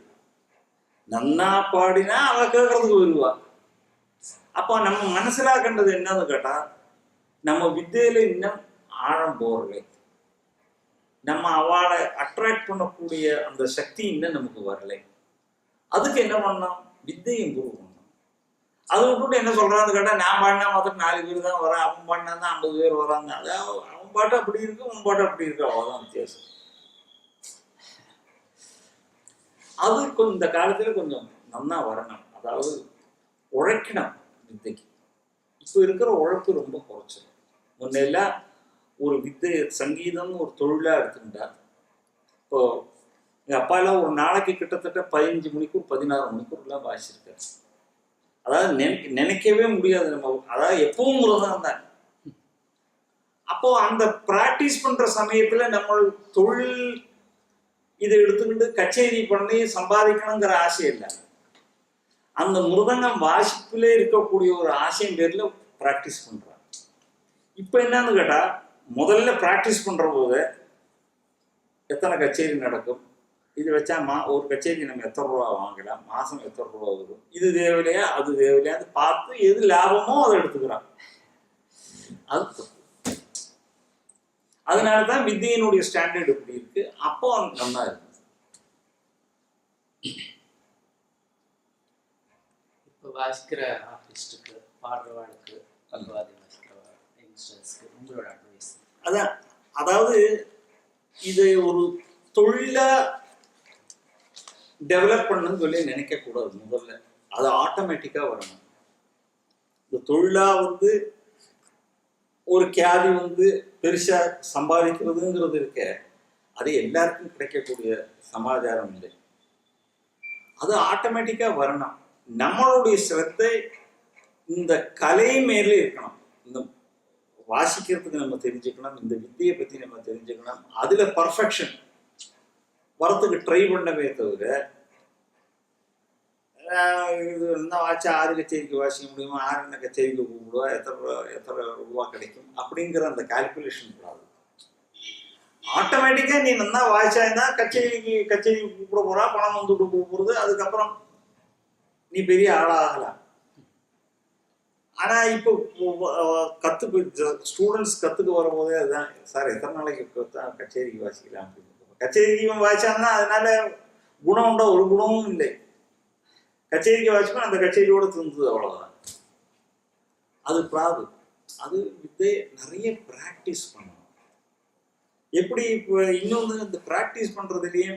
நன்னா பாடினா அவ கேட்கறதுக்கு வருவா. அப்போ நம்ம மனசிலாக்கின்றது என்னன்னு கேட்டா, நம்ம வித்தையில இன்னும் ஆழம் போறலை. நம்ம அவளை அட்ராக்ட் பண்ணக்கூடிய அந்த சக்தி இன்னும் நமக்கு வரலை. அதுக்கு என்ன பண்ணோம்? வித்தை இம்ப்ரூவ் பண்ணணும். அதை விட்டுட்டு என்ன சொல்றான்னு கேட்டா, நான் பாடினா மாத்திரம் 4 பேர் தான் வரான், அவன் பாடினா தான் 50 பேர் வராங்க. அதாவது அவன் பாட்டு அப்படி இருக்கு, உன் பாட்டு அப்படி இருக்கு, அவ்வளவுதான் வித்தியாசம். அது இந்த காலத்துல கொஞ்சம் நல்லா வரணும். அதாவது உழைக்கணும் வித்தைக்கு. இப்போ இருக்கிற உழைப்பு ரொம்ப குறைச்சிடும். முன்னெல்லாம் ஒரு வித்தை சங்கீதம்னு ஒரு தொழிலா எடுத்துக்கிட்டா, இப்போ எங்க அப்பா எல்லாம் ஒரு நாளைக்கு கிட்டத்தட்ட 15 மணிக்கூர் 16 மணிக்கூர்லாம் வாசிச்சிருக்காரு. அதாவது நினைக்கவே முடியாது. நம்ம அதாவது எப்பவும் மிருதம் தான். அப்போ அந்த பிராக்டிஸ் பண்ற சமயத்துல நம்ம தொழில் இதை எடுத்துக்கிட்டு கச்சேரி பண்ணி சம்பாதிக்கணுங்கிற ஆசை இல்லை. அந்த மிருதங்கம் வாசிப்பிலே இருக்கக்கூடிய ஒரு ஆசையின் பேர்ல பிராக்டிஸ் பண்றாங்க. இப்ப என்னன்னு கேட்டா, முதல்ல பிராக்டிஸ் பண்ற போது எத்தனை கச்சேரி நடக்கும், இது வச்சா ஒரு கச்சேரி நம்ம எத்தனை ரூபா வாங்கலாம், மாசம் எத்தனை ரூபா வரும், இது தேவையில்லையா அது தேவையில்லையா பார்த்து எது லாபமோ அதை எடுத்துக்கிறான். அது அதனாலதான் வித்தியினுடைய ஸ்டாண்டர்ட் எப்படி இருக்கு. அப்போ நல்லா இருக்கு. இப்போ வாசிக்கிற ஆர்டிஸ்டுக்கு, பாடுறவாளுக்கு, பல்வாதி வாசிக்கிற யங்ஸ்டர்ஸ்க்கு உங்களோட அட்வைஸ்? அதாவது இது ஒரு தொழிலா டெவலப் பண்ணணும்னு சொல்லி நினைக்க கூடாது. முதல்ல அது ஆட்டோமேட்டிக்கா வரணும். இந்த தொழிலா ஒரு கியாதி பெருசா சம்பாதிக்கிறதுங்கிறது இருக்க, அது எல்லாருக்கும் கிடைக்கக்கூடிய சமாச்சாரம் இல்லை. அது ஆட்டோமேட்டிக்கா வரணும். நம்மளுடைய சிரத்தை இந்த கலை மேல இருக்கணும். இந்த வாசிக்கிறதுக்கு நம்ம தெரிஞ்சுக்கணும், இந்த வித்தியை பத்தி நம்ம தெரிஞ்சுக்கணும், அதுல பர்ஃபெக்ஷன் வரத்துக்கு ட்ரை பண்ணவே தவிர இது என்ன வாட்சா 6 கச்சேரிக்கு வாசிக்க முடியுமா, 6 என்ன கச்சேரிக்கு கூப்பிடுவா, எத்தனை ரூபா கிடைக்கும் அப்படிங்கிற அந்த கால்குலேஷன் கூடாது. ஆட்டோமேட்டிக்கா நீ நல்லா வாய்ச்சாயிருந்தா கச்சேரிக்கு கூப்பிட போறா, பணம் வந்துட்டு கூப்பிடுறது, அதுக்கப்புறம் நீ பெரிய ஆளாகலாம். ஆனா இப்போ ஸ்டூடெண்ட்ஸ் கத்துக்க வரும்போதே அதுதான், சார் எத்தனை நாளைக்கு கச்சேரிக்கு வாசிக்கலாம் அப்படின்னு. கச்சேரிக்கு வாய்ச்சாங்கன்னா அதனால குணம் உண்டா? ஒரு குணமும் இல்லை. கச்சேரிக்கு வாசிப்பா அந்த கச்சேரியோட தந்தது, அவ்வளவுதான். அது ப்ராது. அது வித்தை நிறைய பிராக்டிஸ் பண்ணணும். எப்படி இப்போ இன்னொன்று, இந்த பிராக்டிஸ் பண்றதுலயே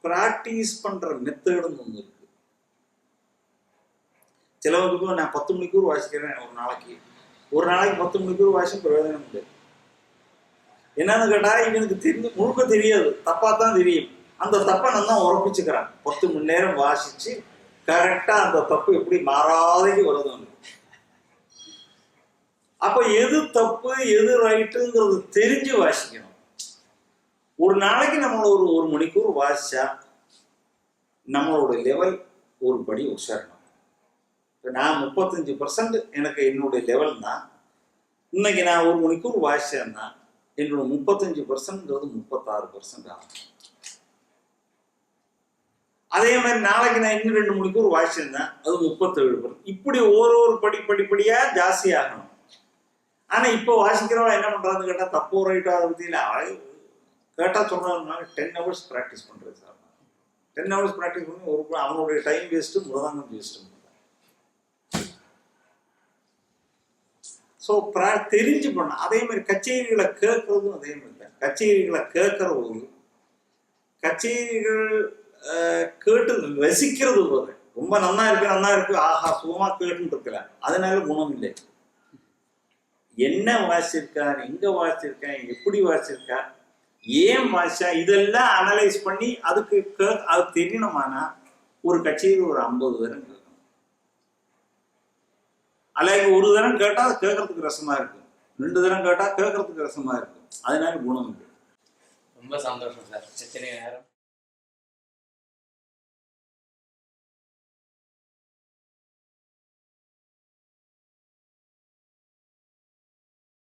பிராக்டிஸ் பண்ற மெத்தடுன்னு ஒன்று இருக்கு. சிலவங்களுக்கு நான் 10 மணிக்கூர் வாசிக்கிறேன் ஒரு நாளைக்கு 10 மணிக்கூர் வாசிக்கும் பிரயோஜனம் இல்லை. என்னன்னு கேட்டா இவனுக்கு முழுக்க தெரியாது, தப்பா தான் தெரியும். அந்த தப்பை நான் தான் உறப்பிச்சுக்கிறான். 10 மணி நேரம் வாசிச்சு கரெக்டா அந்த தப்பு எப்படி மாறாதைக்கு வருது. அப்ப எது தப்பு எது ரைட்டுங்கிறது தெரிஞ்சு வாசிக்கணும். ஒரு நாளைக்கு நம்மளோட ஒரு மணிக்கூர் வாசிச்சா நம்மளோட லெவல் ஒரு படி உஷாரணும். நான் 35% எனக்கு என்னுடைய லெவல் தான். இன்னைக்கு நான் ஒரு மணிக்கூர் வாசிச்சேன்னா என்னோட 35%ங்கிறது 36% ஆகும். அதே மாதிரி நாளைக்கு நான் இன்னும் 2 மணிக்கூர் வாசிச்சேன்னா அது 37%. இப்படி ஒரு படிப்படியா ஜாஸ்தி ஆகணும். ஆனா இப்போ வாசிக்கிறவன் என்ன பண்றான்னு கேட்டா, தப்போ ரைட்டோ அதை பத்தி இல்லை, கேட்டா சொல்றதுனால 10 hours ப்ராக்டிஸ் பண்றது சார். 10 hours ப்ராக்டிஸ் பண்ணி அவனுடைய டைம் வேஸ்ட்டு, மிருதங்கம் வேஸ்ட்டு. ஸோ தெரிஞ்சு பண்ண. அதே மாதிரி கச்சேரிகளை கேட்கறதும் அதே மாதிரி தான். கச்சேரிகளை கேட்கற போது கச்சேரிகள் கேட்டு ரசிக்கிறது போது ரொம்ப நல்லா இருக்கு ஆஹா சுகமா கேட்டுன்னு இருக்கல, அதனால குணம் இல்லை. என்ன வாசிச்சிருக்கான், எங்க வாசிச்சிருக்கேன், எப்படி வாசிச்சிருக்கேன், ஏன் வாசிச்சா, இதெல்லாம் அனலைஸ் பண்ணி அதுக்கு அது தெரியணுமானா ஒரு கச்சேரி ஒரு 50 தரம் கேட்கணும். அல்லது ஒரு தரம் கேட்டா கேட்கறதுக்கு ரசமா இருக்கும், 2 தரம் கேட்டா கேட்கறதுக்கு ரசமா இருக்கும், அதனால குணம் இல்லை. ரொம்ப சந்தோஷம் சார். கச்சேரி நேரம்